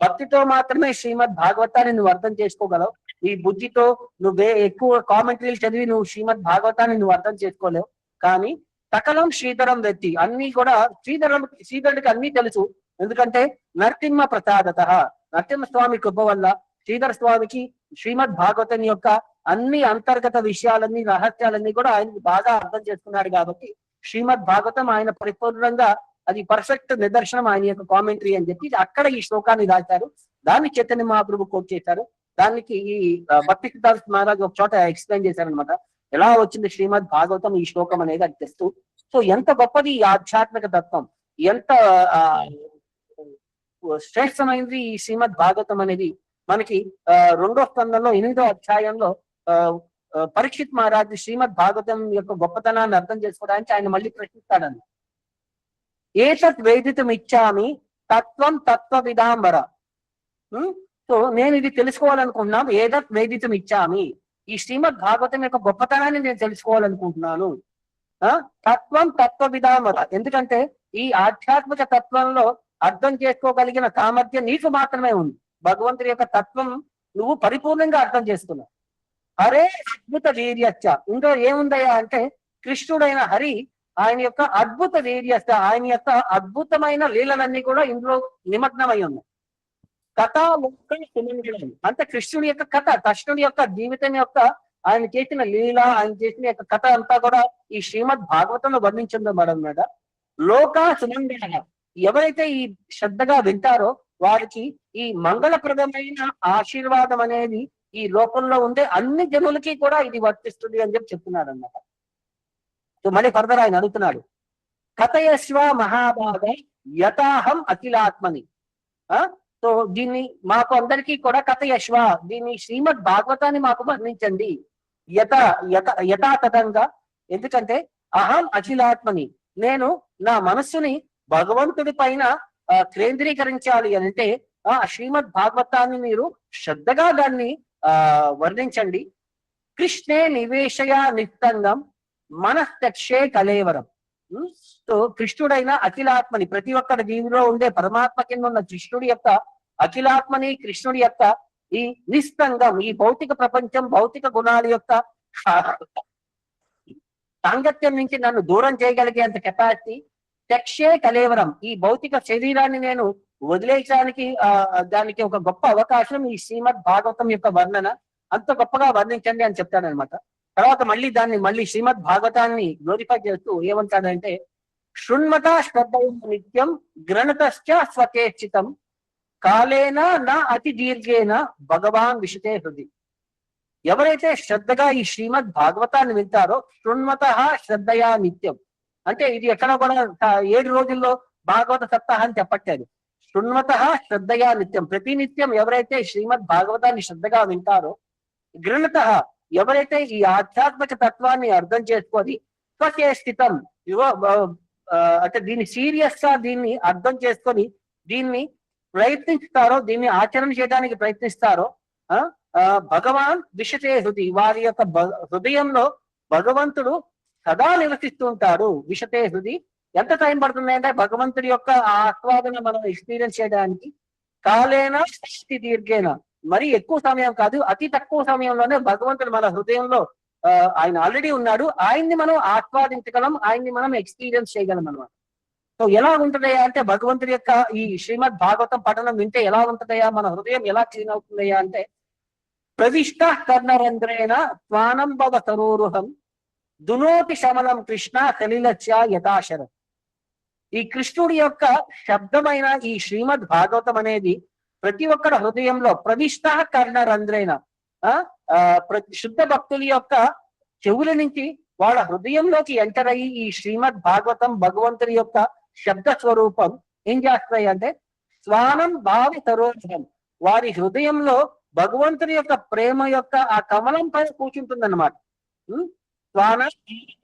భక్తితో మాత్రమే శ్రీమద్ భాగవతాన్ని నువ్వు అర్థం చేసుకోగలవు. ఈ బుద్ధితో నువ్వే ఎక్కువ కామెంటరీలు చదివి నువ్వు శ్రీమద్ భాగవతాన్ని నువ్వు అర్థం చేసుకోలేవు. కానీ సకలం శ్రీధరం వ్యక్తి అన్ని కూడా శ్రీధరుడికి అన్ని తెలుసు, ఎందుకంటే నరసింహ ప్రసాదత, నరసింహ స్వామి కృప వల్ల శ్రీధర స్వామికి శ్రీమద్ భాగవతం యొక్క అన్ని అంతర్గత విషయాలన్నీ రహస్యాలన్నీ కూడా ఆయన బాగా అర్థం చేసుకున్నాడు కాబట్టి శ్రీమద్ భాగవతం ఆయన పరిపూర్ణంగా అది పర్ఫెక్ట్ నిదర్శనం ఆయన యొక్క కామెంటరీ అని చెప్పి అక్కడ ఈ శ్లోకాన్ని రాశారు. దాన్ని చైతన్య మహాప్రభు కోట్ చేశారు. దానికి ఈ భక్తి సిద్ధార్థ మహారాజ్ ఒక చోట ఎక్స్ప్లెయిన్ చేశారనమాట, ఎలా వచ్చింది శ్రీమద్ భాగవతం ఈ శ్లోకం అనేది అది తెస్తూ. సో ఎంత గొప్పది ఈ ఆధ్యాత్మిక తత్వం, ఎంత శ్రేష్టమైనది ఈ శ్రీమద్ భాగవతం అనేది మనకి 2వ స్కందంలో 8వ అధ్యాయంలో పరీక్షిత్ మహారాజు శ్రీమద్ భాగవతం యొక్క గొప్పతనాన్ని అర్థం చేసుకోవడానికి ఆయన మళ్ళీ ప్రశ్నిస్తాడన్న, ఏతత్ వేదితం ఇచ్చామి తత్వం తత్వ విదాంబర. సో నేను ఇది తెలుసుకోవాలనుకుంటున్నాను. ఏదత్ వేదితం ఇచ్చామి, ఈ శ్రీమద్ భాగవతం యొక్క గొప్పతనాన్ని నేను తెలుసుకోవాలనుకుంటున్నాను. తత్వం తత్వ విధామత, ఎందుకంటే ఈ ఆధ్యాత్మిక తత్వంలో అర్థం చేసుకోగలిగిన సామర్థ్యం నీకు మాత్రమే ఉంది. భగవంతుడి యొక్క తత్వం నువ్వు పరిపూర్ణంగా అర్థం చేసుకున్నావు. హరే అద్భుత వీర్యచ్చ, ఇంకో ఏముందయ్యా అంటే కృష్ణుడైన హరి ఆయన యొక్క అద్భుత వీర్యచ్చ, ఆయన యొక్క అద్భుతమైన లీలలన్నీ కూడా ఇందులో నిమగ్నమై ఉన్నాయి. కథ అంటే కృష్ణుడి యొక్క కథ, కృష్ణుడి యొక్క జీవితం యొక్క ఆయన చేసిన లీల, ఆయన చేసిన యొక్క కథ అంతా కూడా ఈ శ్రీమద్ భాగవతంలో వర్ణించబడన్నమాట. లోక సుమంగళ, ఎవరైతే ఈ శ్రద్ధగా వింటారో వారికి ఈ మంగళప్రదమైన ఆశీర్వాదం అనేది ఈ లోకంలో ఉండే అన్ని జనులకి కూడా ఇది వర్తిస్తుంది అని చెప్తున్నాడు అన్నమాట. సో మళ్ళీ ఫర్దర్ ఆయన అడుగుతున్నాడు, కథయస్వ మహాభాగ యథాహం అఖిలాత్మని. సో దీన్ని మాకు అందరికీ కూడా కథయశ్వ, దీన్ని శ్రీమద్ భాగవతాన్ని మాకు వర్ణించండి యథాతథంగా. ఎందుకంటే అహం అఖిలాత్మని, నేను నా మనస్సుని భగవంతుడి పైన కేంద్రీకరించాలి అని అంటే ఆ శ్రీమద్ భాగవతాన్ని మీరు శ్రద్ధగా దాన్ని వర్ణించండి. కృష్ణే నివేశయ నిత్తంగం మనస్తక్షే కలేవరం. సో కృష్ణుడైన అఖిలాత్మని, ప్రతి ఒక్కరి జీవిలో ఉండే పరమాత్మ కింద ఉన్న కృష్ణుడి యొక్క అఖిలాత్మని, కృష్ణుడి యొక్క ఈ నిస్తంగం, ఈ భౌతిక ప్రపంచం భౌతిక గుణాల యొక్క సాంగత్యం నుంచి నన్ను దూరం చేయగలిగేంత కెపాసిటీ. తక్షే కలేవరం, ఈ భౌతిక శరీరాన్ని నేను వదిలేయడానికి దానికి ఒక గొప్ప అవకాశం ఈ శ్రీమద్ భాగవతం యొక్క వర్ణన. అంత గొప్పగా వర్ణించండి అని చెప్తాడనమాట. తర్వాత మళ్ళీ శ్రీమద్ భాగవతాన్ని గ్లోరిఫై చేస్తూ ఏమంటాడంటే, శృణ్మత శ్రద్ధ నిత్యం గ్రణతశ్చ స్వకేచితం కాలేన నా అతి దీర్ఘేన భగవాన్ విశతే హృది. ఎవరైతే శ్రద్ధగా ఈ శ్రీమద్ భాగవతాన్ని వింటారో, శృణ్మత శ్రద్ధయా నిత్యం అంటే ఇది ఎక్కడ కూడా 7 రోజుల్లో భాగవత సప్తాహం చెప్పట్లేదు. శృణ్మత శ్రద్ధయా నిత్యం, ప్రతి నిత్యం ఎవరైతే శ్రీమద్ భాగవతాన్ని శ్రద్ధగా వింటారో, గృణత ఎవరైతే ఈ ఆధ్యాత్మిక తత్వాన్ని అర్థం చేసుకొని స్వచేష్టితం అంటే దీన్ని సీరియస్ గా దీన్ని అర్థం చేసుకొని దీన్ని ప్రయత్నిస్తారో, దీన్ని ఆచరణ చేయడానికి ప్రయత్నిస్తారో, భగవాన్ విశతే హృది, వారి యొక్క హృదయంలో భగవంతుడు సదా నివసిస్తూ ఉంటాడు. విశతే హృది, ఎంత టైం పడుతుంది అంటే భగవంతుడి యొక్క ఆస్వాదన మనం ఎక్స్పీరియన్స్ చేయడానికి కాలేనా దీర్ఘేన, మరి ఎక్కువ సమయం కాదు, అతి తక్కువ సమయంలోనే భగవంతుడు మన హృదయంలో ఆయన ఆల్రెడీ ఉన్నాడు. ఆయన్ని మనం ఆస్వాదించగలం, ఆయన్ని మనం ఎక్స్పీరియన్స్ చేయగలం అన్నమాట. సో ఎలా ఉంటుందయ్యా అంటే భగవంతుడి యొక్క ఈ శ్రీమద్ భాగవతం పఠనం వింటే ఎలా ఉంటుందయ్యా, మన హృదయం ఎలా క్లీన్ అవుతుందయ్యా అంటే, ప్రవిష్ట కర్ణరంధ్రేణ త్వానం భవ సరోరుహం దునోతి శమలం కృష్ణ సలిలస్య యథాశరం. ఈ కృష్ణుడి యొక్క శబ్దమైన ఈ శ్రీమద్ భాగవతం అనేది ప్రతి ఒక్కరి హృదయంలో ప్రవిష్ట కర్ణరంధ్రేణ శుద్ధ భక్తుల యొక్క చెవుల నుంచి వాళ్ళ హృదయంలోకి ఎంటర్ అయ్యి ఈ శ్రీమద్ భాగవతం భగవంతుడి యొక్క శబ్ద స్వరూపం ఏం చేస్తాయి అంటే స్వానం భావి సరోజం, వారి హృదయంలో భగవంతుని యొక్క ప్రేమ యొక్క ఆ కమలం పైన కూర్చుంటుందన్నమాట. స్వానం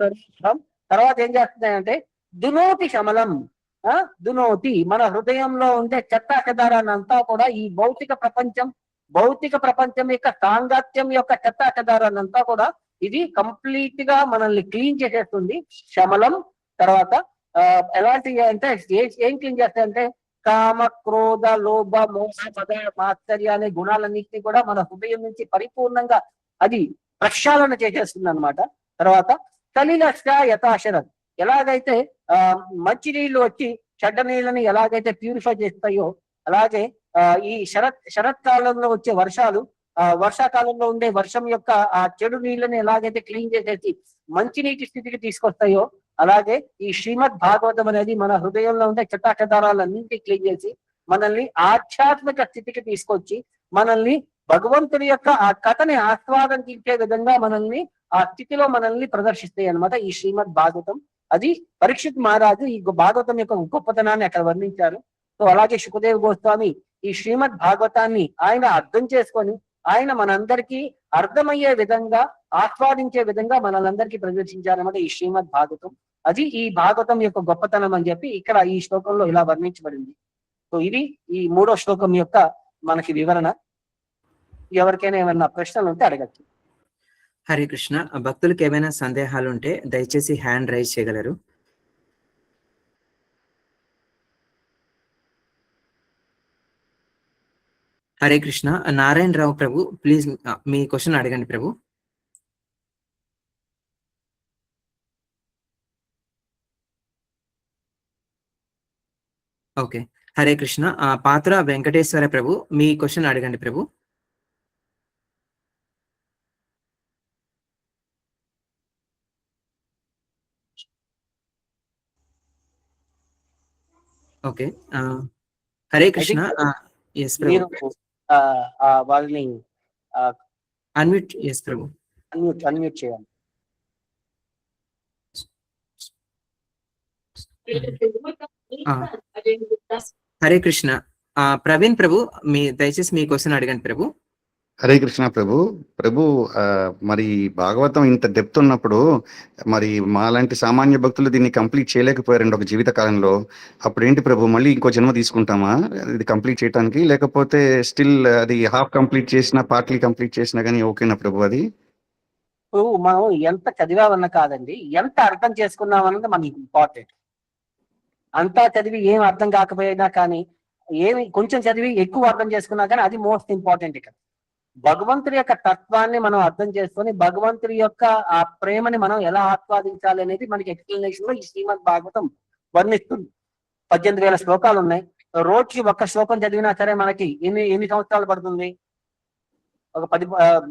సరోజం తర్వాత ఏం చేస్తున్నాయంటే దునోతి శమలం, దునోతి మన హృదయంలో ఉండే చెత్త చెదారాన్ని అంతా కూడా ఈ భౌతిక ప్రపంచం యొక్క సాంగత్యం యొక్క చెత్త చెదారాన్ని అంతా కూడా ఇది కంప్లీట్ గా మనల్ని క్లీన్ చేసేస్తుంది. శమలం తర్వాత ఎలాంటి అంటే ఏం క్లీన్ చేస్తాయంటే కామ క్రోధ లోభ మోహ మద మాత్సర్య అనే గుణాలన్నింటినీ కూడా మన హృదయం నుంచి పరిపూర్ణంగా అది ప్రక్షాళన చేసేస్తుంది అనమాట. తర్వాత సలిలస్య యథాశరం, ఎలాగైతే మంచి నీళ్లు వచ్చి చెడ్డ నీళ్ళని ఎలాగైతే ప్యూరిఫై చేస్తాయో అలాగే ఈ శరత్కాలంలో వచ్చే వర్షాలు వర్షాకాలంలో ఉండే వర్షం యొక్క ఆ చెడు నీళ్ళని ఎలాగైతే క్లీన్ చేసేసి మంచి నీటి స్థితికి తీసుకొస్తాయో అలాగే ఈ శ్రీమద్ భాగవతం అనేది మన హృదయంలో ఉండే చెత్తాచెదారాలన్నింటినీ క్లీన్ చేసి మనల్ని ఆధ్యాత్మిక స్థితికి తీసుకొచ్చి మనల్ని భగవంతుడి యొక్క ఆ కథని ఆస్వాదించే విధంగా మనల్ని ఆ స్థితిలో మనల్ని ప్రదర్శిస్తాయి అన్నమాట ఈ శ్రీమద్ భాగవతం. అది పరీక్షిత్ మహారాజు ఈ భాగవతం యొక్క గొప్పతనాన్ని అక్కడ వర్ణించారు. సో అలాగే సుఖదేవ్ గోస్వామి ఈ శ్రీమద్ భాగవతాన్ని ఆయన అర్థం చేసుకొని ఆయన మనందరికీ అర్థమయ్యే విధంగా ఆస్వాదించే విధంగా మనలందరికీ ప్రదర్శించారన్నమాట ఈ శ్రీమద్ భాగవతం. అది ఈ భాగవతం యొక్క గొప్పతనం అని చెప్పి ఇక్కడ ఈ శ్లోకంలో ఇలా వర్ణించబడింది. సో ఇది ఈ 3వ శ్లోకం యొక్క మనకి వివరణ. ఎవరికైనా ఏమైనా ప్రశ్నలు ఉంటే అడగచ్చు. హరే కృష్ణ. భక్తులకు ఏమైనా సందేహాలు ఉంటే దయచేసి హ్యాండ్ రైజ్ చేయగలరు. హరే కృష్ణ. నారాయణ రావు ప్రభు, ప్లీజ్ మీ క్వశ్చన్ అడగండి ప్రభు. ఓకే, హరే కృష్ణ. పాత్ర వెంకటేశ్వర ప్రభు, మీ క్వశ్చన్ అడగండి ప్రభు. ఓకే, హరే కృష్ణ. ఎస్ మీరు ప్రభు, వాళ్ళని అన్మ్యూట్. ఎస్ ప్రభు, అన్మ్యూట్ చేయాలి. హరే కృష్ణ. ప్రవీణ్ ప్రభు, దయచేసి మీ క్వశ్చన్ అడగండి ప్రభు. హరే కృష్ణ ప్రభు. ప్రభు మరి భాగవతం ఇంత డెప్త్ ఉన్నప్పుడు మరి మాలాంటి సామాన్య భక్తులు దీన్ని కంప్లీట్ చేయలేకపోయారండి ఒక జీవిత కాలంలో. అప్పుడు ఏంటి ప్రభు, మళ్ళీ ఇంకో జన్మ తీసుకుంటామా ఇది కంప్లీట్ చేయడానికి, లేకపోతే స్టిల్ అది హాఫ్ కంప్లీట్ చేసినా పార్ట్లీ కంప్లీట్ చేసినా కానీ ఓకేనా ప్రభు? అది మనం ఎంత చదివామన్నా కాదండి, ఎంత అర్థం చేసుకున్నామన్నది మనకి ఇంపార్టెంట్. అంతా చదివి ఏం అర్థం కాకపోయినా కానీ, ఏమి కొంచెం చదివి ఎక్కువ అర్థం చేసుకున్నా కానీ అది మోస్ట్ ఇంపార్టెంట్. ఇక్కడ భగవంతుడి యొక్క తత్వాన్ని మనం అర్థం చేసుకొని భగవంతుడి యొక్క ఆ ప్రేమని మనం ఎలా ఆస్వాదించాలి అనేది మనకి ఎక్స్ప్లెనేషన్ లో ఈ శ్రీమద్ భాగవతం వర్ణిస్తుంది. 18,000 శ్లోకాలు ఉన్నాయి. రోజుకి ఒక్క శ్లోకం చదివినా సరే మనకి ఎన్ని సంవత్సరాలు పడుతుంది? ఒక 10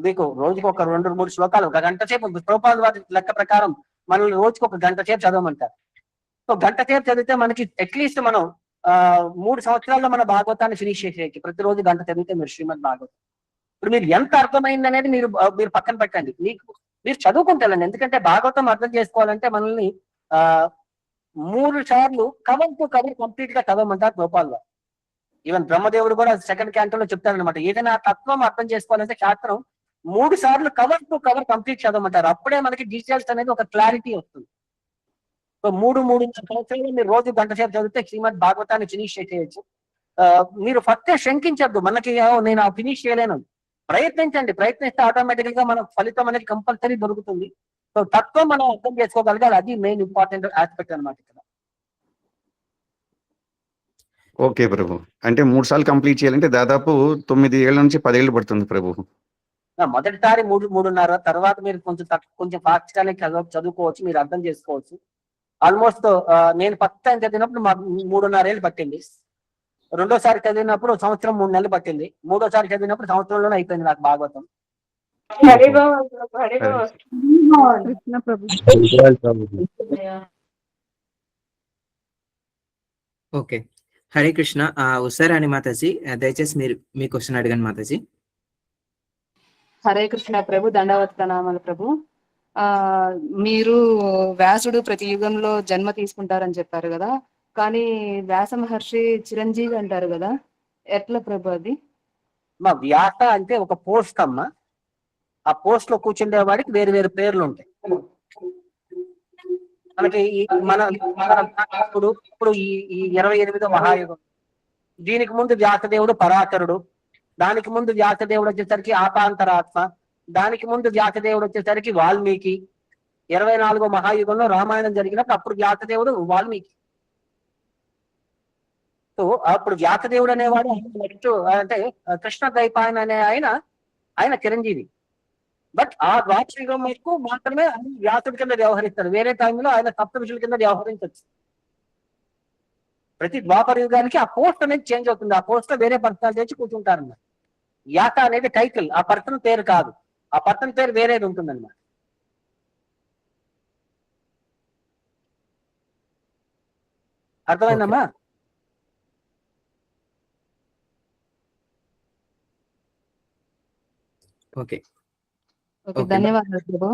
మీకు రోజుకి ఒక 2-3 శ్లోకాలు, ఒక గంట సేపు శ్లోకాల వారి లెక్క ప్రకారం మనల్ని రోజుకి ఒక గంట సేపు చదవమంటారు. సో గంట సేపు చదివితే మనకి అట్లీస్ట్ మనం 3 సంవత్సరాల్లో మన భాగవతాన్ని ఫినిష్ చేసేయచ్చు. ప్రతిరోజు గంట చదివితే మీరు శ్రీమద్ భాగవతం. ఇప్పుడు మీరు ఎంత అర్థమైంది అనేది మీరు పక్కన పెట్టండి, మీరు చదువుకుంటారండి. ఎందుకంటే భాగవతం అర్థం చేసుకోవాలంటే మనల్ని 3 సార్లు కవర్ టు కవర్ కంప్లీట్ గా చదవమంటారు గోపాల్ గారు. ఈవెన్ బ్రహ్మదేవుడు కూడా సెకండ్ క్యాంటోలో చెప్తారనమాట, ఏదైనా తత్వం అర్థం చేసుకోవాలంటే శాస్త్రం 3 సార్లు కవర్ టు కవర్ కంప్లీట్ చదవమంటారు. అప్పుడే మనకి డీటెయిల్స్ అనేది ఒక క్లారిటీ వస్తుంది. సో 3 సంవత్సరాలు మీరు రోజు గంట సేపు చదివితే శ్రీమద్ భాగవతాన్ని ఫినిష్ చేసేయచ్చు. మీరు ఫస్ట్ శంకించద్దు, మనకి నేను ఫినిష్ చేయలేను. ప్రయత్నించండి, ప్రయత్నిస్తే ఆటోమేటిక్ గా మనకు ఫలితం అనేది కంపల్సరీ దొరుకుతుంది. సో తత్వం మనం అర్థం చేసుకోగలగాలి, అది మెయిన్ ఇంపార్టెంట్ ఆస్పెక్ట్ అనమాట ఇక్కడ. ఓకే ప్రభు. అంటే 3 సార్లు కంప్లీట్ చేయాలంటే దాదాపు 9 ఏళ్ల నుంచి 10 ఏళ్ళు పడుతుంది ప్రభు. మొదటిసారి 3-3.5, తర్వాత మీరు కొంచెం ఫాస్ట్ గానే చదువుకోవచ్చు, మీరు అర్థం చేసుకోవచ్చు. ఆల్మోస్ట్ నేను ఫస్ట్ టైం చదివినప్పుడు మాకు 3.5 ఏళ్ళు పట్టింది. రెండోసారి చదివినప్పుడు సంవత్సరం 3 నెలలు పట్టింది. మూడోసారి చదివినప్పుడు సంవత్సరంలోనే అయిపోయింది నాకు భాగవతం. ఓకే, హరే కృష్ణ. ఉషారాణి మాతాజీ, దయచేసి మీరు మీ క్వశ్చన్ అడగండి మాతాజీ. హరే కృష్ణ ప్రభు, దండవత్ ప్రణామాలు ప్రభు. మీరు వ్యాసుడు ప్రతి యుగంలో జన్మ తీసుకుంటారని చెప్పారు కదా, కానీ వ్యాస మహర్షి చిరంజీవి అంటారు కదా, ఎట్లా ప్రభు అది? మా వ్యాస అంటే ఒక పోస్ట్ అమ్మా, ఆ పోస్ట్ లో కూర్చుండే వాడికి వేరు వేరు పేర్లు ఉంటాయి. మనకి ఇప్పుడు ఈ 28వ మహాయుగం, దీనికి ముందు వ్యాసదేవుడు పరాశరుడు, దానికి ముందు వ్యాసదేవుడు వచ్చేసరికి ఆపాంతరాత్మ, దానికి ముందు వ్యాసదేవుడు వచ్చేసరికి వాల్మీకి. 24వ మహాయుగంలో రామాయణం జరిగినప్పుడు అప్పుడు వ్యాసదేవుడు వాల్మీకి. సో అప్పుడు వ్యాసదేవుడు అనేవాడు నెక్స్ట్ అంటే కృష్ణ ద్వైపాయన అనే ఆయన చిరంజీవి. బట్ ఆ ద్వాపరయుగం వరకు మాత్రమే వ్యాసుడి కింద వ్యవహరిస్తారు, వేరే టైంలో ఆయన సప్తఋషుల కింద వ్యవహరించవచ్చు. ప్రతి ద్వాపర యుగానికి ఆ పోస్ట్ అనేది చేంజ్ అవుతుంది, ఆ పోస్ట్ లో వేరే పర్సనాలిటీ వచ్చి కూర్చుంటారన్నమాట. వ్యాస అనేది టైటిల్, ఆ పర్సన్ పేరు కాదు, ఆ పర్సన్ పేరు వేరేది ఉంటుందన్నమాట. అర్థమైందమ్మా? ఓకే, ధన్యవాదాలు ప్రభు.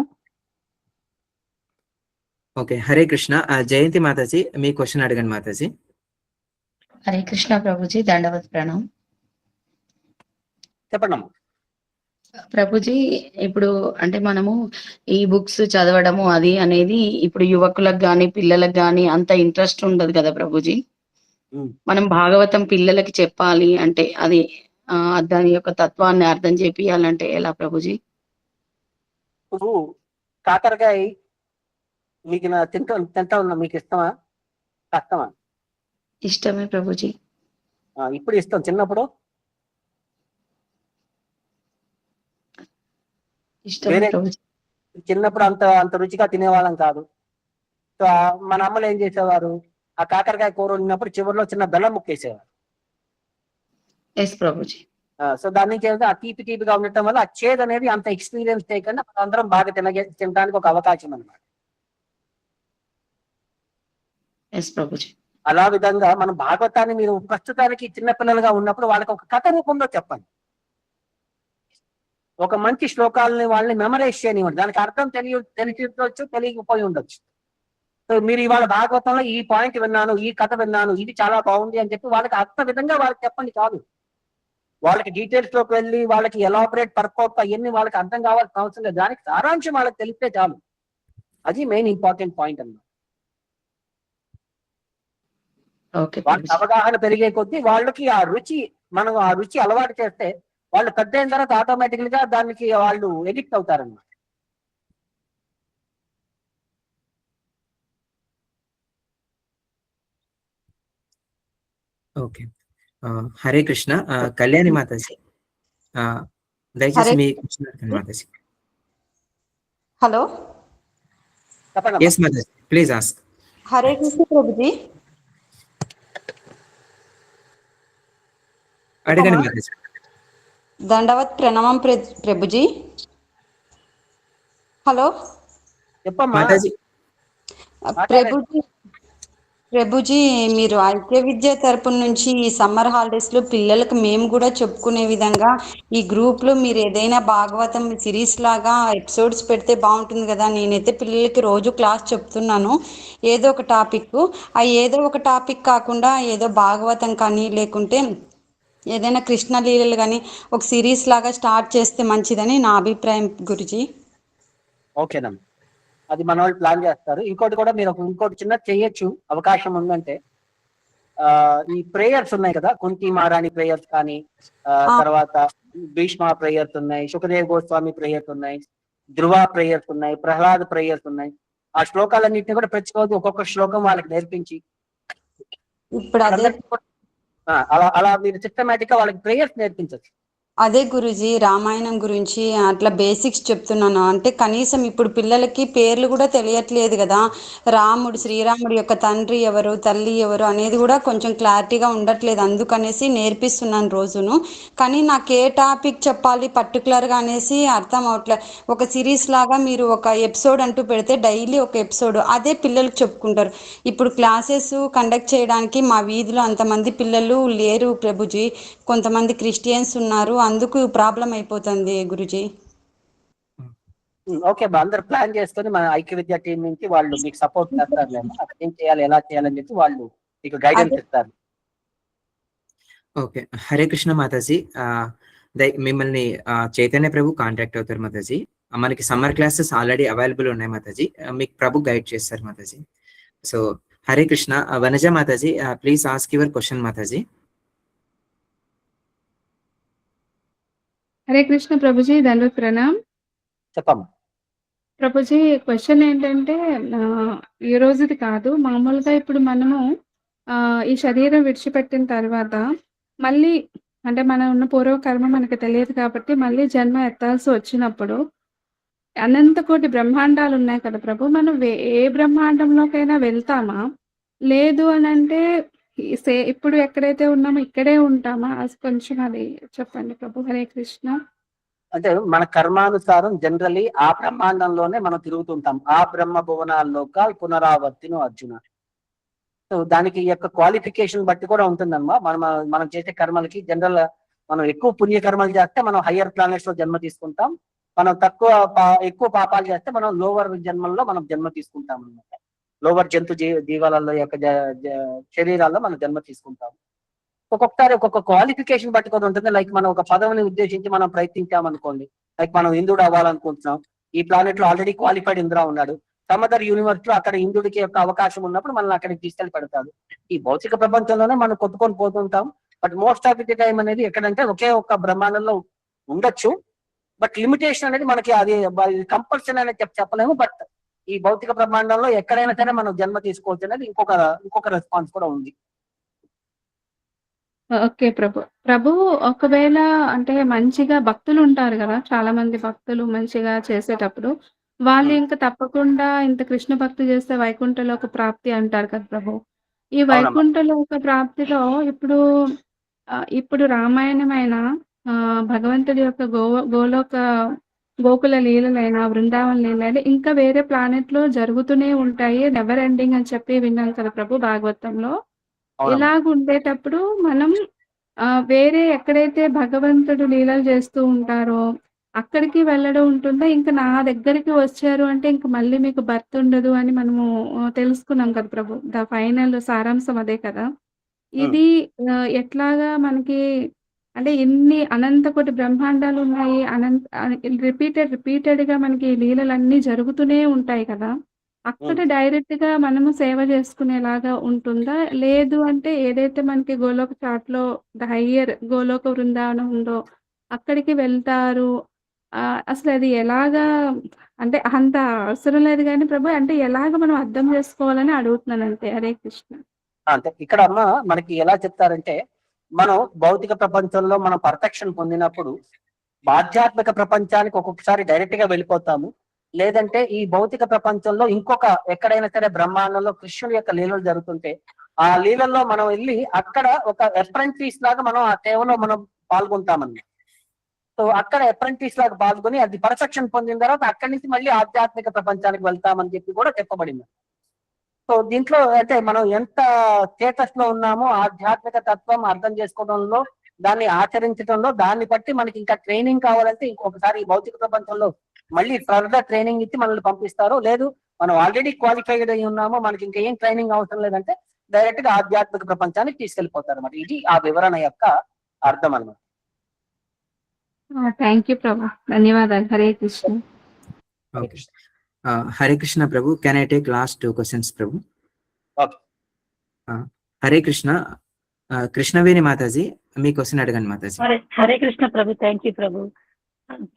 ఓకే, హరే కృష్ణ. జయంతి మాతాజీ, మీ క్వశ్చన్ అడగండి మాతాజీ. హరే కృష్ణ ప్రభుజీ, దండవత్ ప్రణాం. చెప్పండి అమ్మా. ప్రభుజీ, ఇప్పుడు అంటే మనము ఈ బుక్స్ చదవడము అది అనేది ఇప్పుడు యువకులకు గాని పిల్లలకు గాని అంత ఇంట్రెస్ట్ ఉండదు కదా ప్రభుజీ. ఉమ్. మనం భాగవతం పిల్లలకి చెప్పాలి అంటే అది దాని యొక్క తత్వాన్ని అర్థం చేపియాలంటే ఎలా ప్రభుజీ? నువ్వు కాకరకాయ మీకు తింటా ఉన్నా, మీకు ఇష్టమా కష్టమా? ఇష్టమే ప్రభుజీ. ఇప్పుడు ఇష్టం, చిన్నప్పుడు ఇష్టమే వేరే ప్రభుజీ. చిన్నప్పుడు అంత అంత రుచిగా తినేవాళ్ళం కాదు. సో మన అమ్మలు ఏం చేసేవారు, ఆ కాకరకాయ కూర వండినప్పుడు చివరిలో చిన్న బెల్లం ముక్కేసేవారు. ఎస్ ప్రభుజీ. సో దాని నుంచి ఏంటంటే ఆ తీపిగా ఉండటం వల్ల ఆ చేదు అనేది అంత ఎక్స్పీరియన్స్ చేయకుండా అందరం బాగా తినడానికి ఒక అవకాశం అన్నమాట. ఎస్ ప్రభుజీ. అలా విధంగా మనం భాగవతాన్ని మీరు ప్రస్తుతానికి చిన్నపిల్లలుగా ఉన్నప్పుడు వాళ్ళకి ఒక కథ రూపంలో చెప్పండి. ఒక మంచి శ్లోకాలని వాళ్ళని మెమరైజ్ చేయనివ్వండి. దానికి అర్థం తెలియవచ్చు, తెలియకపోయి ఉండొచ్చు. సో మీరు ఇవాళ భాగవతంలో ఈ పాయింట్ విన్నాను, ఈ కథ విన్నాను, ఇది చాలా బాగుంది అని చెప్పి వాళ్ళకి అర్థ విధంగా వాళ్ళకి చెప్పండి చాలు. వాళ్ళకి డీటెయిల్స్ లోకి వెళ్ళి వాళ్ళకి ఎలాబరేట్ పర్పౌట్ అవన్నీ వాళ్ళకి అర్థం కావాల్సిన అవసరం లేదు. దానికి సారాంశం వాళ్ళకి తెలిస్తే చాలు. అది మెయిన్ ఇంపార్టెంట్ పాయింట్ అన్నమాట. వాళ్ళకి అవగాహన పెరిగే కొద్దీ వాళ్ళకి మనం ఆ రుచి అలవాటు చేస్తే వాళ్ళు పెద్ద అయిన తర్వాత ఆటోమేటికల్ గా దానికి వాళ్ళు ఎడిక్ట్ అవుతారన్నమాట. ఓకే. హరే కృష్ణ. కళ్యాణి మాతాజీ, దయచేసి మీ క్వశ్చన్ మాతాజీ. హలో, చెప్పండి. ఎస్ మాతాజీ, ప్లీజ్ ఆస్క్. హరే కృష్ణ ప్రభుజీ. అడగండి మాతాజీ. దండవత్ ప్రణామం ప్రభుజీ. హలో చెప్పమ్మా మాతాజీ. ప్రభుజీ, మీరు ఐక్య విద్య తరపున నుంచి ఈ సమ్మర్ హాలిడేస్ లో పిల్లలకు మేము కూడా చెప్పుకునే విధంగా ఈ గ్రూప్ లో మీరు ఏదైనా భాగవతం సిరీస్ లాగా ఎపిసోడ్స్ పెడితే బాగుంటుంది కదా. నేనైతే పిల్లలకి రోజు క్లాస్ చెప్తున్నాను, ఏదో ఒక టాపిక్. ఏదో ఒక టాపిక్ కాకుండా ఏదో భాగవతం కానీ లేకుంటే ఏదైనా కృష్ణ లీలలు కానీ ఒక సిరీస్ లాగా స్టార్ట్ చేస్తే మంచిదని నా అభిప్రాయం గురుజీ. ఓకేనమ్మా, అది మన వాళ్ళు ప్లాన్ చేస్తారు. ఇంకోటి కూడా మీరు ఇంకోటి చిన్న చేయొచ్చు, అవకాశం ఉందంటే. ఈ ప్రేయర్స్ ఉన్నాయి కదా, కుంతి మహారాణి ప్రేయర్స్ కానీ, తర్వాత భీష్మ ప్రేయర్స్ ఉన్నాయి, సుఖదేవ్ గోస్వామి ప్రేయర్స్ ఉన్నాయి, ధ్రువ ప్రేయర్స్ ఉన్నాయి, ప్రహ్లాద్ ప్రేయర్స్ ఉన్నాయి. ఆ శ్లోకాలన్నింటినీ కూడా ప్రతిరోజు ఒక్కొక్క శ్లోకం వాళ్ళకి నేర్పించి ఇప్పుడు అలా మీరు సిస్టమేటిక్ గా వాళ్ళకి ప్రేయర్స్ నేర్పించచ్చు. అదే గురుజీ, రామాయణం గురించి అట్లా బేసిక్స్ చెప్తున్నాను. అంటే కనీసం ఇప్పుడు పిల్లలకి పేర్లు కూడా తెలియట్లేదు కదా. శ్రీరాముడు యొక్క తండ్రి ఎవరు, తల్లి ఎవరు అనేది కూడా కొంచెం క్లారిటీగా ఉండట్లేదు. అందుకనేసి నేర్పిస్తున్నాను రోజును. కానీ నాకు ఏ టాపిక్ చెప్పాలి పర్టికులర్గా అనేసి అర్థం అవట్లేదు. ఒక సిరీస్ లాగా మీరు ఒక ఎపిసోడ్ అంటూ పెడితే డైలీ ఒక ఎపిసోడ్ అదే పిల్లలకు చెప్పుకుంటారు. ఇప్పుడు క్లాసెస్ కండక్ట్ చేయడానికి మా వీధిలో అంతమంది పిల్లలు లేరు ప్రభుజీ. కొంతమంది క్రిస్టియన్స్ ఉన్నారు, అందుకు ప్రాబ్లం అయిపోతుంది గురుజీ. ఓకే, అందరు ప్లాన్ చేసుకొని మన ఐక్య విద్యా టీం నుంచి వాళ్ళు మీకు సపోర్ట్ చేస్తారు. ఏం చేయాలి, ఎలా చేయాలని చెప్పి వాళ్ళు మీకు గైడెన్స్ ఇస్తారు. ఓకే, హరే కృష్ణ మాతాజీ. మిమ్మల్ని చైతన్య ప్రభు కాంటాక్ట్ అవుతారు మాతాజీ. మనకి సమ్మర్ క్లాసెస్ ఆల్రెడీ అవైలబుల్ ఉన్నాయి మాతాజీ, మీకు ప్రభు గైడ్ చేస్తారు Mataji. So Hare Krishna. Vanaja Mataji, please ask your question మాతాజీ. హరే కృష్ణ ప్రభుజీ, దండవత్ ప్రణామ్. చెప్పమ్మా. ప్రభుజీ, క్వశ్చన్ ఏంటంటే ఈ రోజుది కాదు, మామూలుగా ఇప్పుడు మనము ఈ శరీరం విడిచిపెట్టిన తర్వాత మళ్ళీ అంటే మనం ఉన్న పూర్వకర్మ మనకు తెలియదు కాబట్టి మళ్ళీ జన్మ ఎత్తాల్సి వచ్చినప్పుడు అనంత కోటి బ్రహ్మాండాలు ఉన్నాయి కదా ప్రభు, మనం ఏ బ్రహ్మాండంలోకైనా వెళ్తామా? లేదు అని అంటే ఇప్పుడు ఎక్కడైతే ఉన్నామో ఇక్కడే ఉంటామా? కొంచెం అది చెప్పండి ప్రభు. హరే కృష్ణ. అంటే మన కర్మానుసారం జనరలీ ఆ బ్రహ్మాండంలోనే మనం తిరుగుతుంటాం. ఆ బ్రహ్మ భువనాల్లో పునరావర్తిను అర్జున. సో దానికి యొక్క క్వాలిఫికేషన్ బట్టి కూడా ఉంటుందమ్మా. మనం చేసే కర్మలకి జనరల్ మనం ఎక్కువ పుణ్యకర్మలు చేస్తే మనం హయ్యర్ ప్లానెట్స్ లో జన్మ తీసుకుంటాం. మనం ఎక్కువ పాపాలు చేస్తే మనం లోవర్ జన్మల్లో మనం జన్మ తీసుకుంటాం అనమాట. లోవర్ జంతు జీవాలలో యొక్క శరీరాల్లో మనం జన్మ తీసుకుంటాం. ఒక్కొక్కసారి ఒక్కొక్క క్వాలిఫికేషన్ బట్టి కూడా ఉంటుంది. లైక్ మనం ఒక పదవిని ఉద్దేశించి మనం ప్రయత్నించామనుకోండి, లైక్ మనం ఇంద్రుడు అవ్వాలనుకుంటున్నాం, ఈ ప్లానెట్ లో ఆల్రెడీ క్వాలిఫైడ్ ఇంద్ర ఉన్నాడు, సమదర్ యూనివర్స్ లో అక్కడ ఇంద్రుడికి యొక్క అవకాశం ఉన్నప్పుడు మనల్ని అక్కడికి తీసుకెళ్లి పెడతాడు. ఈ భౌతిక ప్రపంచంలోనే మనం కొట్టుకొని పోతుంటాం. But most of the time అనేది ఎక్కడంటే ఒకే ఒక్క బ్రహ్మాండంలో ఉండొచ్చు. బట్ లిమిటేషన్ అనేది మనకి అది కంపల్సరీ అనేది చెప్పలేము. బట్ ఈ భౌతిక బ్రహ్మాండంలో ఎక్కడైనా సరే మనం జన్మ తీసుకోవచ్చు అనేది ఇంకొక రెస్పాన్స్ కూడా ఉంది. ఓకే ప్రభు. ప్రభు ఒకవేళ అంటే మంచిగా భక్తులు ఉంటారు గదా! చాలా మంది భక్తులు మంచిగా చేసేటప్పుడు, వాళ్ళు ఇంక తప్పకుండా ఇంత కృష్ణ భక్తి చేస్తే వైకుంఠలోక ప్రాప్తి అంటారు కదా ప్రభు. ఈ అవునమ్మా. వైకుంఠలోక ప్రాప్తిలో ఇప్పుడు రామాయణమైన భగవంతుడి యొక్క గోకుల లీలలైన, బృందావన లీలలైన ఇంకా వేరే ప్లానెట్‌లో జరుగుతూనే ఉంటాయి. నెవర్ ఎండింగ్ అని చెప్పి విన్నాం కదా ప్రభు భాగవతంలో. అవునమ్మా. ఇలాగుండేటప్పుడు మనం వేరే ఎక్కడైతే భగవంతుడు లీలలు చేస్తూ ఉంటారో, అక్కడికి వెళ్ళడం ఉంటుందా? ఇంక నా దగ్గరికి వచ్చారు అంటే ఇంక మళ్ళీ మీకు బర్త్ ఉండదు అని మనము తెలుసుకున్నాం కదా ప్రభు. ఫైనల్ సారాంశం అదే కదా! ఇది ఎట్లాగా మనకి అంటే ఇన్ని అనంత కోటి బ్రహ్మాండాలున్నాయి. రిపీటెడ్‌గా మనకి ఈ లీలలన్నీ జరుగుతూనే ఉంటాయి కదా! అక్కడ డైరెక్ట్‌గా మనము సేవ చేసుకునేలాగా ఉంటుందా? లేదు అంటే ఏదైతే మనకి గోలోక చాట్‌లో హయ్యర్ గోలోక బృందావనం ఉందో అక్కడికి వెళ్తారు. అసలది ఎలాగా అంటే అంత అవసరం లేదు గానీ ప్రభు అంటే ఎలాగ మనం అర్థం చేసుకోవాలని అడుగుతున్నానంతే. హరే కృష్ణ. అంటే ఇక్కడ అమ్మ మనకి ఎలా చెప్తారంటే, మనం భౌతిక ప్రపంచంలో మనం పర్ఫెక్షన్ పొందినప్పుడు ఆధ్యాత్మిక ప్రపంచానికి ఒక్కొక్కసారి డైరెక్ట్ గా వెళ్ళిపోతాము. లేదంటే ఈ భౌతిక ప్రపంచంలో ఇంకొక ఎక్కడైనా సరే బ్రహ్మాండంలో కృష్ణుడి యొక్క లీలలు జరుగుతుంటే ఆ లీలల్లో మనం వెళ్ళి అక్కడ ఒక అప్రెంటిస్ లాగా మనం ఆ సేవలో మనం పాల్గొంటామన్నమాట. సో అక్కడ అప్రెంటిస్ లాగా పాల్గొని అది పర్ఫెక్షన్ పొందిన తర్వాత అక్కడి నుంచి మళ్ళీ ఆధ్యాత్మిక ప్రపంచానికి వెళ్తామని చెప్పి కూడా చెప్పబడింది. సో దీంట్లో అయితే మనం ఎంత స్టేటస్ లో ఉన్నామో ఆధ్యాత్మిక తత్వం అర్థం చేసుకోవడంలో, దాన్ని ఆచరించడంలో, దాన్ని బట్టి మనకి ఇంకా ట్రైనింగ్ కావాలంటే ఇంకొకసారి ఈ భౌతిక ప్రపంచంలో మళ్ళీ ఫర్దర్ ట్రైనింగ్ ఇచ్చి మనల్ని పంపిస్తారు. లేదు మనం ఆల్రెడీ క్వాలిఫైడ్ అయి ఉన్నామో మనకి ఇంకా ఏం ట్రైనింగ్ అవసరం లేదంటే డైరెక్ట్ గా ఆధ్యాత్మిక ప్రపంచానికి తీసుకెళ్లిపోతారు అన్నమాట. ఇది ఆ వివరణ యొక్క అర్థం అన్నమాట. థ్యాంక్ యూ ప్రభు. ధన్యవాదాలు. హరే కృష్ణ. ఓకే. హరే కృష్ణ ప్రభు. Can I take last 2 questions Prabhu? Okay. Hare Krishna. Krishnaveni Mataji me question అడగండి మాతాజీ. హరే కృష్ణ ప్రభు. థ్యాంక్ యూ ప్రభు.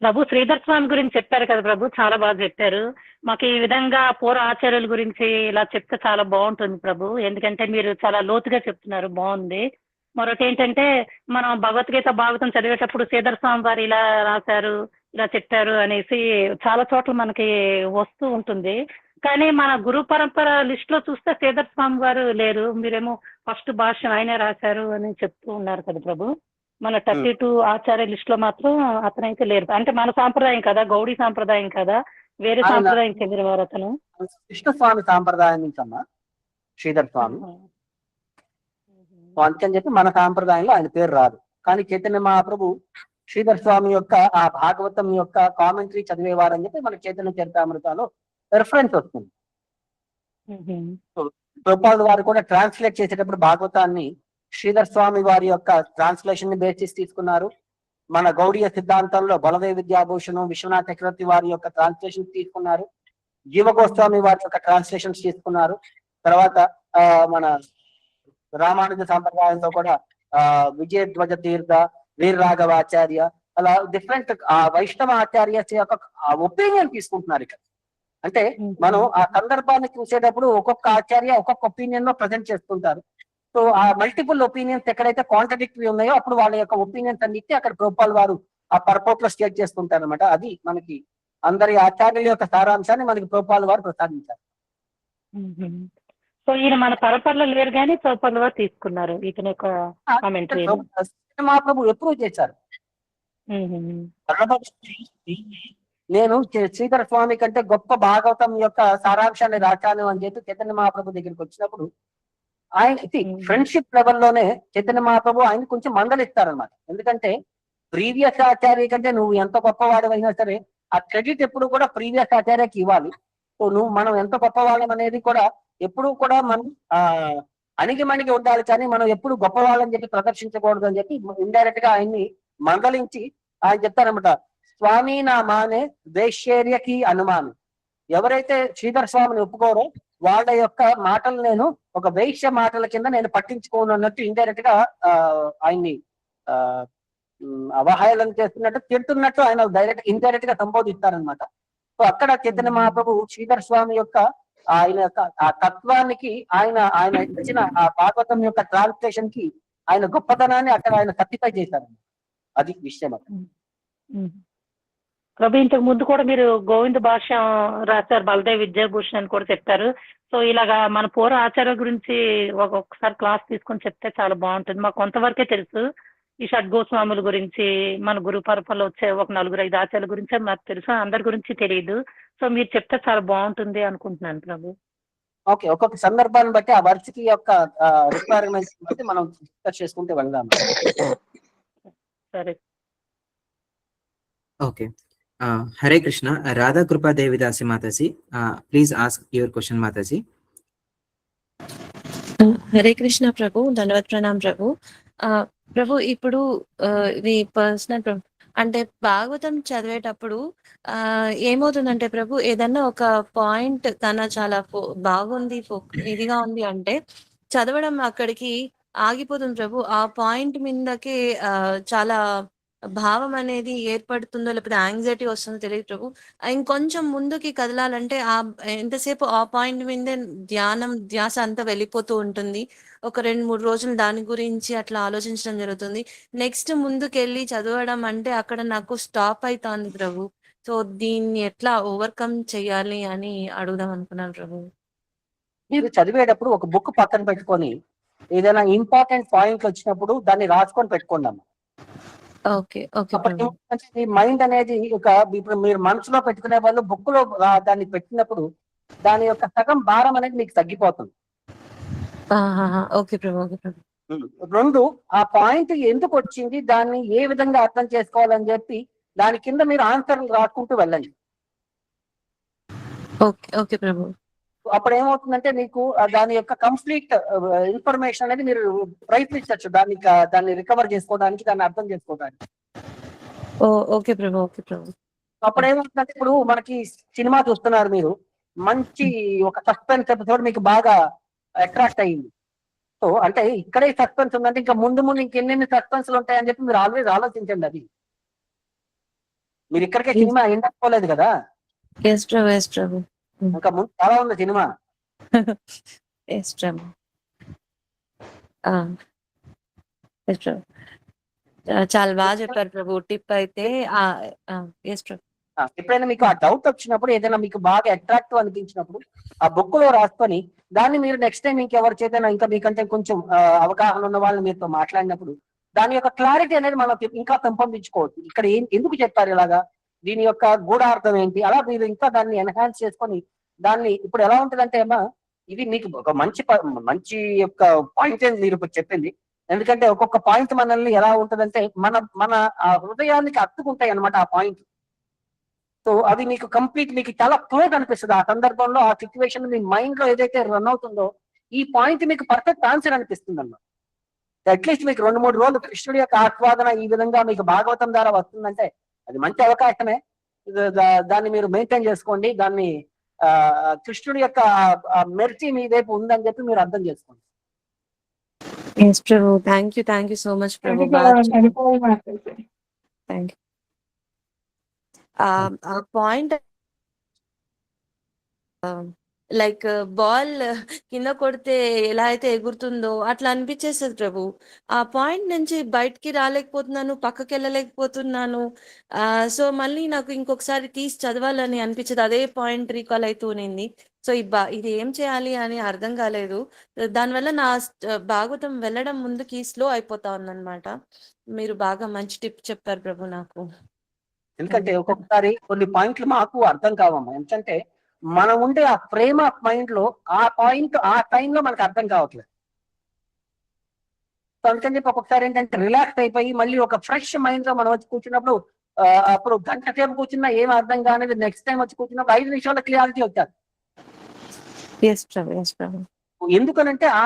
ప్రభు శ్రీధర్ స్వామి గురించి చెప్పారు కదా ప్రభు, చాలా బాగా చెప్పారు. మాకు ఈ విధంగా పూర్వ ఆచార్యుల గురించి ఇలా చెప్తే చాలా బాగుంటుంది ప్రభు. ఎందుకంటే మీరు చాలా లోతుగా చెప్తున్నారు, బాగుంది. మరొకటి ఏంటంటే మనం భగవద్గీత భాగవతం చదివేటప్పుడు శ్రీధర్ స్వామి వారు ఇలా రాశారు, ఇలా చెప్పారు అనేసి చాలా చోట్ల మనకి వస్తూ ఉంటుంది. కానీ మన గురు పరంపర లిస్ట్ లో చూస్తే శ్రీధర్ స్వామి వారు లేరు. మీరేమో ఫస్ట్ భాష్యం ఆయనే రాశారు అని చెప్తూ ఉన్నారు కదా ప్రభు. మన 32 ఆచార్య లిస్ట్ లో మాత్రం అతనైతే లేరు. అంటే మన సాంప్రదాయం కదా, గౌడీ సాంప్రదాయం కదా, వేరే సాంప్రదాయం చెందిన వారు అతను. కృష్ణస్వామి సాంప్రదాయం నుంచి అమ్మా శ్రీధర్ స్వామి. అందుకని చెప్పి మన సాంప్రదాయంలో ఆయన పేరు రాదు. కానీ చైతన్య మహాప్రభు శ్రీధర్ స్వామి యొక్క ఆ భాగవతం యొక్క కామెంటరీ చదివేవారని చెప్పి మన చైతన్య చరితామృతాలో రెఫరెన్స్ వస్తుంది. ప్రభుపాదుల వారు కూడా ట్రాన్స్లేట్ చేసేటప్పుడు భాగవతాన్ని శ్రీధర్ స్వామి వారి యొక్క ట్రాన్స్లేషన్ ని బేస్ చేసి తీసుకున్నారు. మన గౌడీయ సిద్ధాంతంలో బలదేవ విద్యాభూషణం, విశ్వనాథ్ చక్రవర్తి వారి యొక్క ట్రాన్స్లేషన్ తీసుకున్నారు. జీవగోస్వామి వారి యొక్క ట్రాన్స్లేషన్స్ తీసుకున్నారు. తర్వాత మన రామానుజ సాంప్రదాయంలో కూడా విజయధ్వజ తీర్థ, వీరరాఘవాచార్య, అలా డిఫరెంట్ వైష్ణవ ఆచార్య యొక్క ఒపీనియన్ తీసుకుంటున్నారు ఇక్కడ. అంటే మనం ఆ సందర్భాన్ని చూసేటప్పుడు ఒక్కొక్క ఆచార్య ఒక్కొక్క ఒపీనియన్ లో ప్రజెంట్ చేస్తుంటారు. సో ఆ మల్టిపుల్ ఒపీనియన్స్ ఎక్కడైతే కాంట్రడిక్టరీ ఉన్నాయో అప్పుడు వాళ్ళ యొక్క ఒపీనియన్స్ అన్నిటి అక్కడ ప్రభుపాల్ వారు ఆ పర్పోర్ట్ లో స్టేట్ చేస్తుంటారు అనమాట. అది మనకి అందరి ఆచార్యుల యొక్క సారాంశాన్ని మనకి ప్రభుపాల్ వారు ప్రసాదించారు. సో ఈయన మన పరపరలో లేరు కానీ ప్రభుపాల్ వారు తీసుకున్నారు ఇతని యొక్క కామెంటరీ. మహాప్రభు ఎప్రూవ్ చేశారు. నేను శ్రీధర స్వామి కంటే గొప్ప భాగవతం యొక్క సారాంశాన్ని రాశాను అని చెప్పి చైతన్య మహాప్రభు దగ్గరికి వచ్చినప్పుడు ఆయన ఫ్రెండ్షిప్ లెవెల్లోనే చైతన్య మహాప్రభు ఆయన కొంచెం మందలిస్తారనమాట. ఎందుకంటే ప్రీవియస్ ఆచార్య కంటే నువ్వు ఎంత గొప్పవాడు అయినా సరే ఆ క్రెడిట్ ఎప్పుడు కూడా ప్రీవియస్ ఆచార్యకి ఇవ్వాలి. సో మనం ఎంత గొప్పవాళ్ళం అనేది కూడా ఎప్పుడు కూడా మనం అణిగిమణిగి ఉండాలి, కానీ మనం ఎప్పుడు గొప్పవాళ్ళని చెప్పి ప్రదర్శించకూడదు అని చెప్పి ఇండైరెక్ట్ గా ఆయన్ని మందలించి ఆయన చెప్తారనమాట, స్వామి నా మానే వేశ్యర్యకి అనుమానం. ఎవరైతే శ్రీధర్ స్వామిని ఒప్పుకోరో వాళ్ళ యొక్క మాటలు నేను ఒక వేశ్య మాటల కింద నేను పట్టించుకోను అన్నట్టు ఇండైరెక్ట్ గా ఆయన్ని అవహేళన చేస్తున్నట్టు, తిడుతున్నట్టు ఆయన డైరెక్ట్ ఇండైరెక్ట్ గా సంబోధిస్తారనమాట. సో అక్కడ చైతన్య మహాప్రభు శ్రీధర్ స్వామి యొక్క ఆయన యొక్క ఆ తత్వానికి ఆయన ఇచ్చిన ఆ భాగవతం యొక్క ట్రాన్స్లేషన్ కి ఆయన గొప్పతనాన్ని అక్కడ ఆయన సర్టిఫై చేశారు. అది విషయం. ప్రభు ఇంతకు ముందు కూడా మీరు గోవింద భాష రాశారు, బలదేవ్ విద్యాభూషణ్ అని కూడా చెప్పారు. సో ఇలాగా మన పూర్వ ఆచార్యుల గురించి ఒక్కొక్కసారి క్లాస్ తీసుకొని చెప్తే చాలా బాగుంటుంది. మాకు కొంతవరకే తెలుసు ఈ షడ్గోస్వాముల గురించి, మన గురు పరంపరలో వచ్చే ఒక 4-5 ఆచార్యుల గురించే మాకు తెలుసు, అందరి గురించి తెలియదు. సో మీరు చెప్తే చాలా బాగుంటుంది అనుకుంటున్నాను ప్రభు. ఓకే, ఒక్కొక్క సందర్భాన్ని బట్టి ఆ వర్షకి యొక్క రిక్వైర్మెంట్స్ బట్టి మనం డిస్కస్ చేసుకుంటే వెళ్దాం. సరే. ఓకే, హరే కృష్ణ. రాధా కృపా దేవిదాసి మాతాజీ, ప్లీజ్ ఆస్క్ యువర్ క్వశ్చన్ మాతాజీ. హరే కృష్ణ ప్రభు, ధన్యవాద్ ప్రణామ్ ప్రభు. ప్రభు ఇప్పుడు ఇది పర్సనల్ అంటే భాగవతం చదివేటప్పుడు ఏమవుతుందంటే ప్రభు, ఏదన్నా ఒక పాయింట్ తన చాలా బాగుంది, ఇదిగా ఉంది అంటే చదవడం అక్కడికి ఆగిపోతుంది ప్రభు. ఆ పాయింట్ మీదకి చాలా భావం అనేది ఏర్పడుతుందో లేకపోతే యాంగ్జైటీ వస్తుందో తెలియదు ప్రభు. ఇంకొంచెం ముందుకి కదలాలంటే ఎంతసేపు ఆ పాయింట్ మీదే ధ్యాస అంతా వెళ్ళిపోతూ ఉంటుంది. ఒక 2-3 రోజులు దాని గురించి అట్లా ఆలోచించడం జరుగుతుంది. నెక్స్ట్ ముందుకెళ్ళి చదవడం అంటే అక్కడ నాకు స్టాప్ అవుతుంది ప్రభు. సో దీన్ని ఎట్లా ఓవర్కమ్ చేయాలి అని అడుగుదాం అనుకున్నాను ప్రభు. మీరు చదివేటప్పుడు ఒక బుక్ పక్కన పెట్టుకొని ఏదైనా ఇంపార్టెంట్ పాయింట్లు వచ్చినప్పుడు దాన్ని రాసుకొని పెట్టుకోండి అమ్మా. Okay okay. మీ మైండ్ అనేది ఇప్పుడు మీరు మనసులో పెట్టుకునే వాళ్ళు బుక్ లో దాన్ని పెట్టినప్పుడు దాని యొక్క సగం భారం అనేది మీకు తగ్గిపోతుంది. ఓకే ప్రభు, ఓకే ప్రభు. 2, ఆ పాయింట్ ఎందుకు వచ్చింది, దాన్ని ఏ విధంగా అర్థం చేసుకోవాలని చెప్పి దాని కింద మీరు ఆన్సర్లు రాసుకుంటూ వెళ్ళండి. ఓకే ఓకే ప్రభు. అప్పుడు ఏమవుతుందంటే మీకు దాని యొక్క కంప్లీట్ ఇన్ఫర్మేషన్ అనేది మీరు ప్రయత్నించవచ్చు దాన్ని రికవర్ చేసుకోవడానికి, దాన్ని అర్థం చేసుకోవడానికి. ఓకే ప్రభు, ఓకే ప్రభు. అప్పుడు ఏమవుతుందంటే ఇప్పుడు మనకి సినిమా చూస్తున్నారు మీరు, మంచి ఒక సస్పెన్స్ ఎపిసోడ్ మీకు బాగా అట్రాక్ట్ అయ్యింది. సో అంటే ఇక్కడే సస్పెన్స్ ఉందంటే ఇంకా ముందు ఇంకెన్ని సస్పెన్స్లు ఉంటాయని చెప్పి మీరు ఆల్వేస్ ఆలోచించండి. అది మీరు ఇక్కడికే సినిమా ఎండకపోలేదు కదా, ఇంకా ముందు చాలా ఉంది సినిమా. చాలా బాగా చెప్పారు ప్రభు. టిప్ అయితే ఎప్పుడైనా మీకు ఆ డౌట్ వచ్చినప్పుడు, ఏదైనా మీకు బాగా అట్రాక్టివ్ అనిపించినప్పుడు ఆ బుక్ లో రాసుకొని దాన్ని మీరు నెక్స్ట్ టైం ఇంకెవరి చేతైనా ఇంకా మీకంటే కొంచెం అవగాహన ఉన్న వాళ్ళు మీతో మాట్లాడినప్పుడు దాని యొక్క క్లారిటీ అనేది మనం ఇంకా పెంపొందించుకోవచ్చు. ఇక్కడ ఎందుకు చెప్పారు ఇలాగా, దీని యొక్క గూఢార్థం ఏంటి, అలా మీరు ఇంకా దాన్ని ఎన్హాన్స్ చేసుకొని దాన్ని ఇప్పుడు ఎలా ఉంటుందంటే అమ్మా, ఇది మీకు ఒక మంచి యొక్క పాయింట్ మీరు ఇప్పుడు చెప్పింది. ఎందుకంటే ఒక్కొక్క పాయింట్ మనల్ని ఎలా ఉంటుందంటే మన ఆ హృదయానికి అత్తుకుంటాయి అనమాట ఆ పాయింట్. సో అది మీకు కంప్లీట్ మీకు చాలా క్లోజ్ అనిపిస్తుంది ఆ సందర్భంలో, ఆ సిచ్యువేషన్ మీ మైండ్ లో ఏదైతే రన్ అవుతుందో ఈ పాయింట్ మీకు పర్ఫెక్ట్ ఆన్సర్ అనిపిస్తుంది అన్నమాట. అట్లీస్ట్ మీకు 2-3 రోజులు కృష్ణుడి యొక్క ఆస్వాదన ఈ విధంగా మీకు భాగవతం ద్వారా వస్తుందంటే అది మంచి అవకాశమే. దాన్ని మీరు మెయింటైన్ చేసుకోండి. దాన్ని కృష్ణుడి యొక్క మెర్సీ మీ వైపు ఉందని చెప్పి మీరు అర్థం చేసుకోండి. Thank you so much Prabhu. Thank you. Point like ball కింద కొడితే ఎలా అయితే ఎగురుతుందో అట్లా అనిపించేస్తుంది ప్రభు. ఆ పాయింట్ నుంచి బయటికి రాలేకపోతున్నాను, పక్కకి వెళ్ళలేకపోతున్నాను. సో మళ్ళీ నాకు ఇంకొకసారి తీసి చదవాలని అనిపించదు, అదే పాయింట్ రీకాల్ అవుతూనింది. సో ఇది ఏం చేయాలి అని అర్థం కాలేదు. దానివల్ల నా భాగవతం వెళ్ళడం ముందుకి స్లో అయిపోతా ఉందన్నమాట. మీరు బాగా మంచి టిప్ చెప్పారు ప్రభు నాకు. ఎందుకంటే ఒక్కొక్కసారి కొన్ని పాయింట్లు మాకు అర్థం కావమ్మా. ఎందుకంటే మనం ఉండే ఆ ఫ్రేమ్ ఆఫ్ మైండ్ లో ఆ పాయింట్ ఆ టైంలో మనకు అర్థం కావట్లేదు. అందుకని చెప్పి ఒక్కొక్కసారి ఏంటంటే రిలాక్స్ అయిపోయి మళ్ళీ ఒక ఫ్రెష్ మైండ్ లో మనం వచ్చి కూర్చున్నప్పుడు అప్పుడు గంట సేపు కూర్చున్నా ఏం అర్థం కానిది నెక్స్ట్ టైం వచ్చి కూర్చున్నప్పుడు 5 నిమిషాల క్లియారిటీ వచ్చారు. ఎందుకనంటే ఆ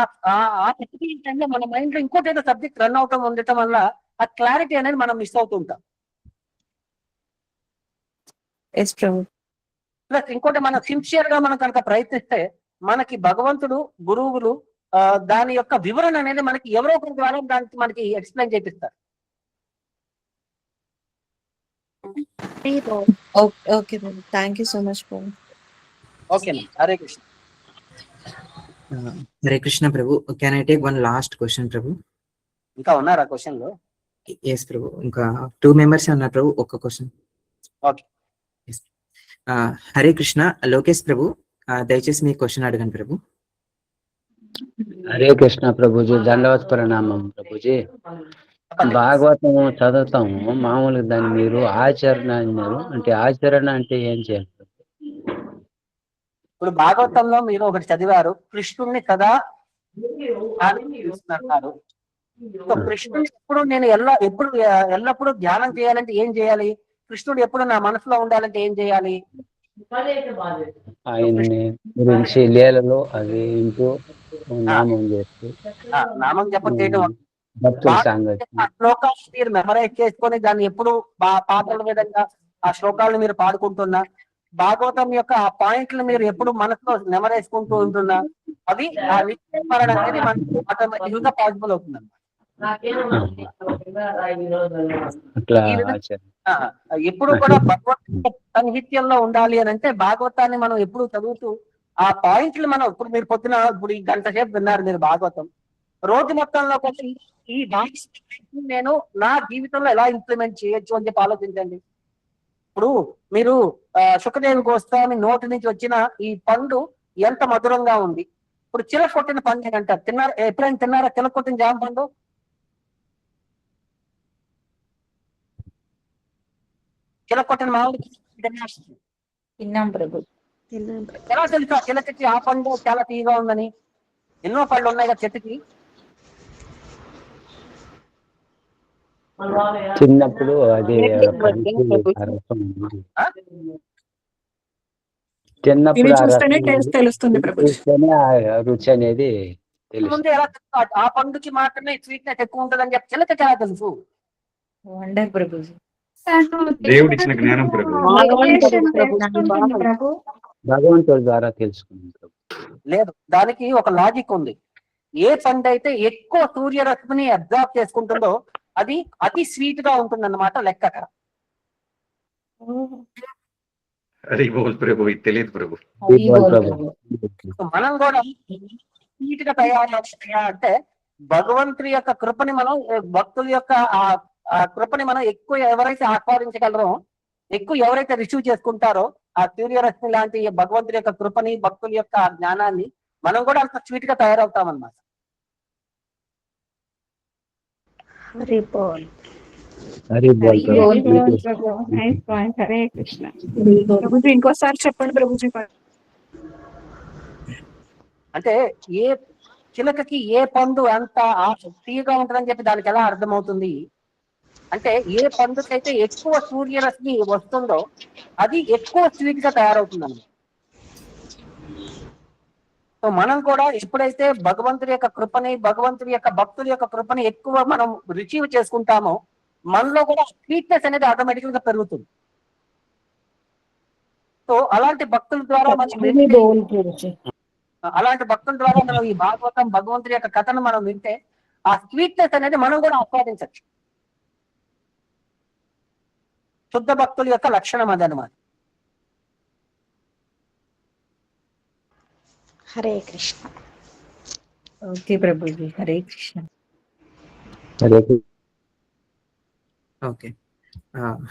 పర్టికులర్ టైంలో మన మైండ్ లో ఇంకోటి ఏదో సబ్జెక్ట్ రన్ అవుతాం ఉండటం వల్ల ఆ క్లారిటీ అనేది మనం మిస్ అవుతూ ఉంటాం. ఎస్ ప్రభు. ప్లస్ ఇంకోటి మనం సిన్సియర్ గా మనం కనుక ప్రయత్నిస్తే మనకి భగవంతుడు, గురువులు దాని యొక్క వివరణ అనేది మనకి ఎవరో ఒకరి ద్వారా దానికి మనకి ఎక్స్ప్లెయిన్ చేపిస్తారు. ఓకే ప్రభు, థ్యాంక్ యూ సో మచ్ ప్రభు. ఓకేనా, హరే కృష్ణ. హరే కృష్ణ ప్రభు. Can I take one last question ప్రభు? ఇంకా ఉన్నారా క్వశ్చన్లు? ఎస్ ప్రభు, ఇంకా 2 మెంబర్స్ ఉన్నారు ప్రభు. ఒక్క క్వశ్చన్. ఓకే. హరే కృష్ణ. లోకేష్ ప్రభు, దయచేసి మీ క్వశ్చన్ అడగండి ప్రభు. హరే కృష్ణ ప్రభుజీ, దండవత్ ప్రణామం ప్రభుజీ. భాగవతం చదువుతాము మామూలుగా, దాన్ని మీరు ఆచరణ అన్నారు, అంటే ఆచరణ అంటే ఏం చేయాలి? ఇప్పుడు భాగవతంలో మీరు ఒకటి చదివారు, కృష్ణుడిని సదా చూస్తున్నారు. సో కృష్ణుడు ఎప్పుడు నేను ఎల్లప్పుడూ ధ్యానం చేయాలంటే ఏం చేయాలి? కృష్ణుడు ఎప్పుడు నా మనసులో ఉండాలంటే ఏం చేయాలి? ఆయన్ని గురించి లీలలో అది ఇంటూ నామం చేస్తూ నామం జపం చేయడం, భక్తుల సంగతి ఆ శ్లోకాలు మీరు మెమరైజ్ చేసుకొని దాన్ని ఎప్పుడు పాటల విధంగా ఆ శ్లోకాలను మీరు పాడుకుంటున్నా, భాగవతం యొక్క ఆ పాయింట్లు మీరు ఎప్పుడు మనసులో నెమరేసుకుంటూ ఉంటున్నా, అవి ఆ నిత్యస్మరణ అనేది మనకి ఆటోమేటిక్ గా పాసిబుల్ అవుతుంది అన్నమాట. అట్లా ఈ విధంగా ఆచరణ. ఎప్పుడు కూడా భగవంతుడి సాన్నిహిత్యంలో ఉండాలి అని అంటే భాగవతాన్ని మనం ఎప్పుడు చదువుతూ ఆ పాయింట్లు మనం ఇప్పుడు మీరు పొద్దున ఇప్పుడు ఈ గంట సేపు విన్నారు మీరు భాగవతం, రోజు మొత్తంలో కూడా ఈ భాగవతం నేను నా జీవితంలో ఎలా ఇంప్లిమెంట్ చేయొచ్చు అని చెప్పి ఆలోచించండి. ఇప్పుడు మీరు సుఖదేవి గోస్వామి నోటి నుంచి వచ్చిన ఈ పండు ఎంత మధురంగా ఉంది. ఇప్పుడు చిలక కొట్టిన పండు అని అంటారు. తిన్నారా? ఎప్పుడైనా తిన్నారా చిలక కొట్టిన జామ పండు? చిలక కొట్టిన మామిడి తిన్నాం ప్రభు. ఎలా తెలుసా చిలకకి ఆ పండు చాలా తీయగా ఉందని? ఎన్నో పళ్ళు ఉన్నాయి కదా చెట్టుకి. చిన్నప్పుడు అది తెలుస్తుంది ఆ రుచి అనేది ముందు ఎలా తెలుసు ఆ పండుకి మాత్రమే స్వీట్నెస్ ఎక్కువ ఉంటుంది అని చెప్పి చిలకకి ఎలా తెలుసు? దేవుడు ఇచ్చిన జ్ఞానం ప్రభు. భగవంతుడి ద్వారా తెలుసుకున్నాం. లేదు, దానికి ఒక లాజిక్ ఉంది. ఏ పండు అయితే ఎక్కువ సూర్యరశ్మిని అబ్జార్బ్ చేసుకుంటుందో అది అతి స్వీట్ గా ఉంటుంది అన్నమాట లెక్క అక్కడ. హరి బోల్ ప్రభు, ఇది తెలియదు ప్రభు. మనం కూడా స్వీట్ గా తయారవుతాయా అంటే భగవంతుడి యొక్క కృపని మనం, భక్తుల యొక్క ఆ కృపని మనం ఎక్కువ ఎవరైతే ఆస్వాదించగలరో, ఎక్కువ ఎవరైతే రిసీవ్ చేసుకుంటారో ఆ సూర్యరశ్మి లాంటి భగవంతుడి యొక్క కృపని, భక్తుల యొక్క జ్ఞానాన్ని, మనం కూడా అంత స్వీట్ గా తయారవుతాం అన్నమాట. ఇంకోసారి చెప్పండి ప్రభుజీ. అంటే ఏ చిలకకి ఏ పండు అంత తీయగా ఉంటుందని చెప్పి దానికి ఎలా అర్థమవుతుంది అంటే, ఏ పండుకైతే ఎక్కువ సూర్యరశ్మి వస్తుందో అది ఎక్కువ స్వీట్ గా తయారవుతుంది అన్నమాట. సో మనం కూడా ఎప్పుడైతే భగవంతుడి యొక్క కృపని, భగవంతుడి యొక్క భక్తుల యొక్క కృపని ఎక్కువ మనం రిసీవ్ చేసుకుంటామో మనలో కూడా స్వీట్నెస్ అనేది ఆటోమేటిక్ గా పెరుగుతుంది. సో అలాంటి భక్తుల ద్వారా మనం ఈ భాగవతం, భగవంతుడి యొక్క కథను మనం వింటే ఆ స్వీట్నెస్ అనేది మనం కూడా ఆస్వాదించవచ్చు. శుద్ధ భక్తుల యొక్క లక్షణం అదనమాట. హరే కృష్ణ. ఓకే ప్రభుజీ, హరే కృష్ణ. ఓకే,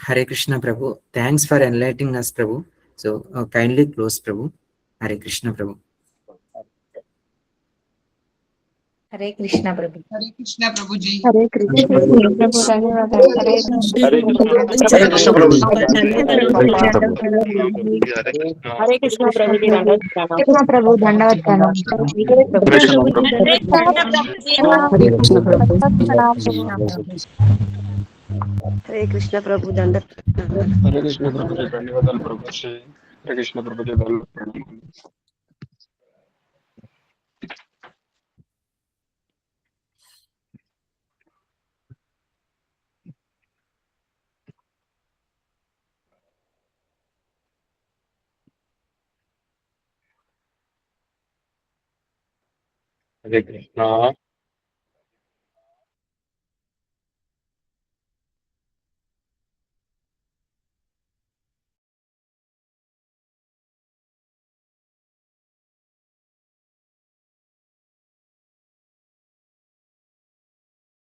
హరే కృష్ణ ప్రభు. థ్యాంక్స్ ఫర్ ఎన్లైటింగ్ us ప్రభు. సో కైండ్లీ క్లోజ్ ప్రభు. హరే కృష్ణ ప్రభు. హరే కృష్ణ ప్రభు. హరే కృష్ణ ప్రభుజీ. హరే కృష్ణ ప్రభు. ధన్యవాదాలు. హరే కృష్ణ. హరే కృష్ణ ప్రభుజీ. హరే కృష్ణ ప్రభుజీ. కృష్ణ ప్రభు, దండవత్ ప్రణామం. హరే కృష్ణ ప్రభు. దండవత్ హరే కృష్ణ ప్రభుజీ, ధన్యవాదాలు ప్రభుజీ. హరే కృష్ణ ప్రభుజీ. హరే కృష్ణ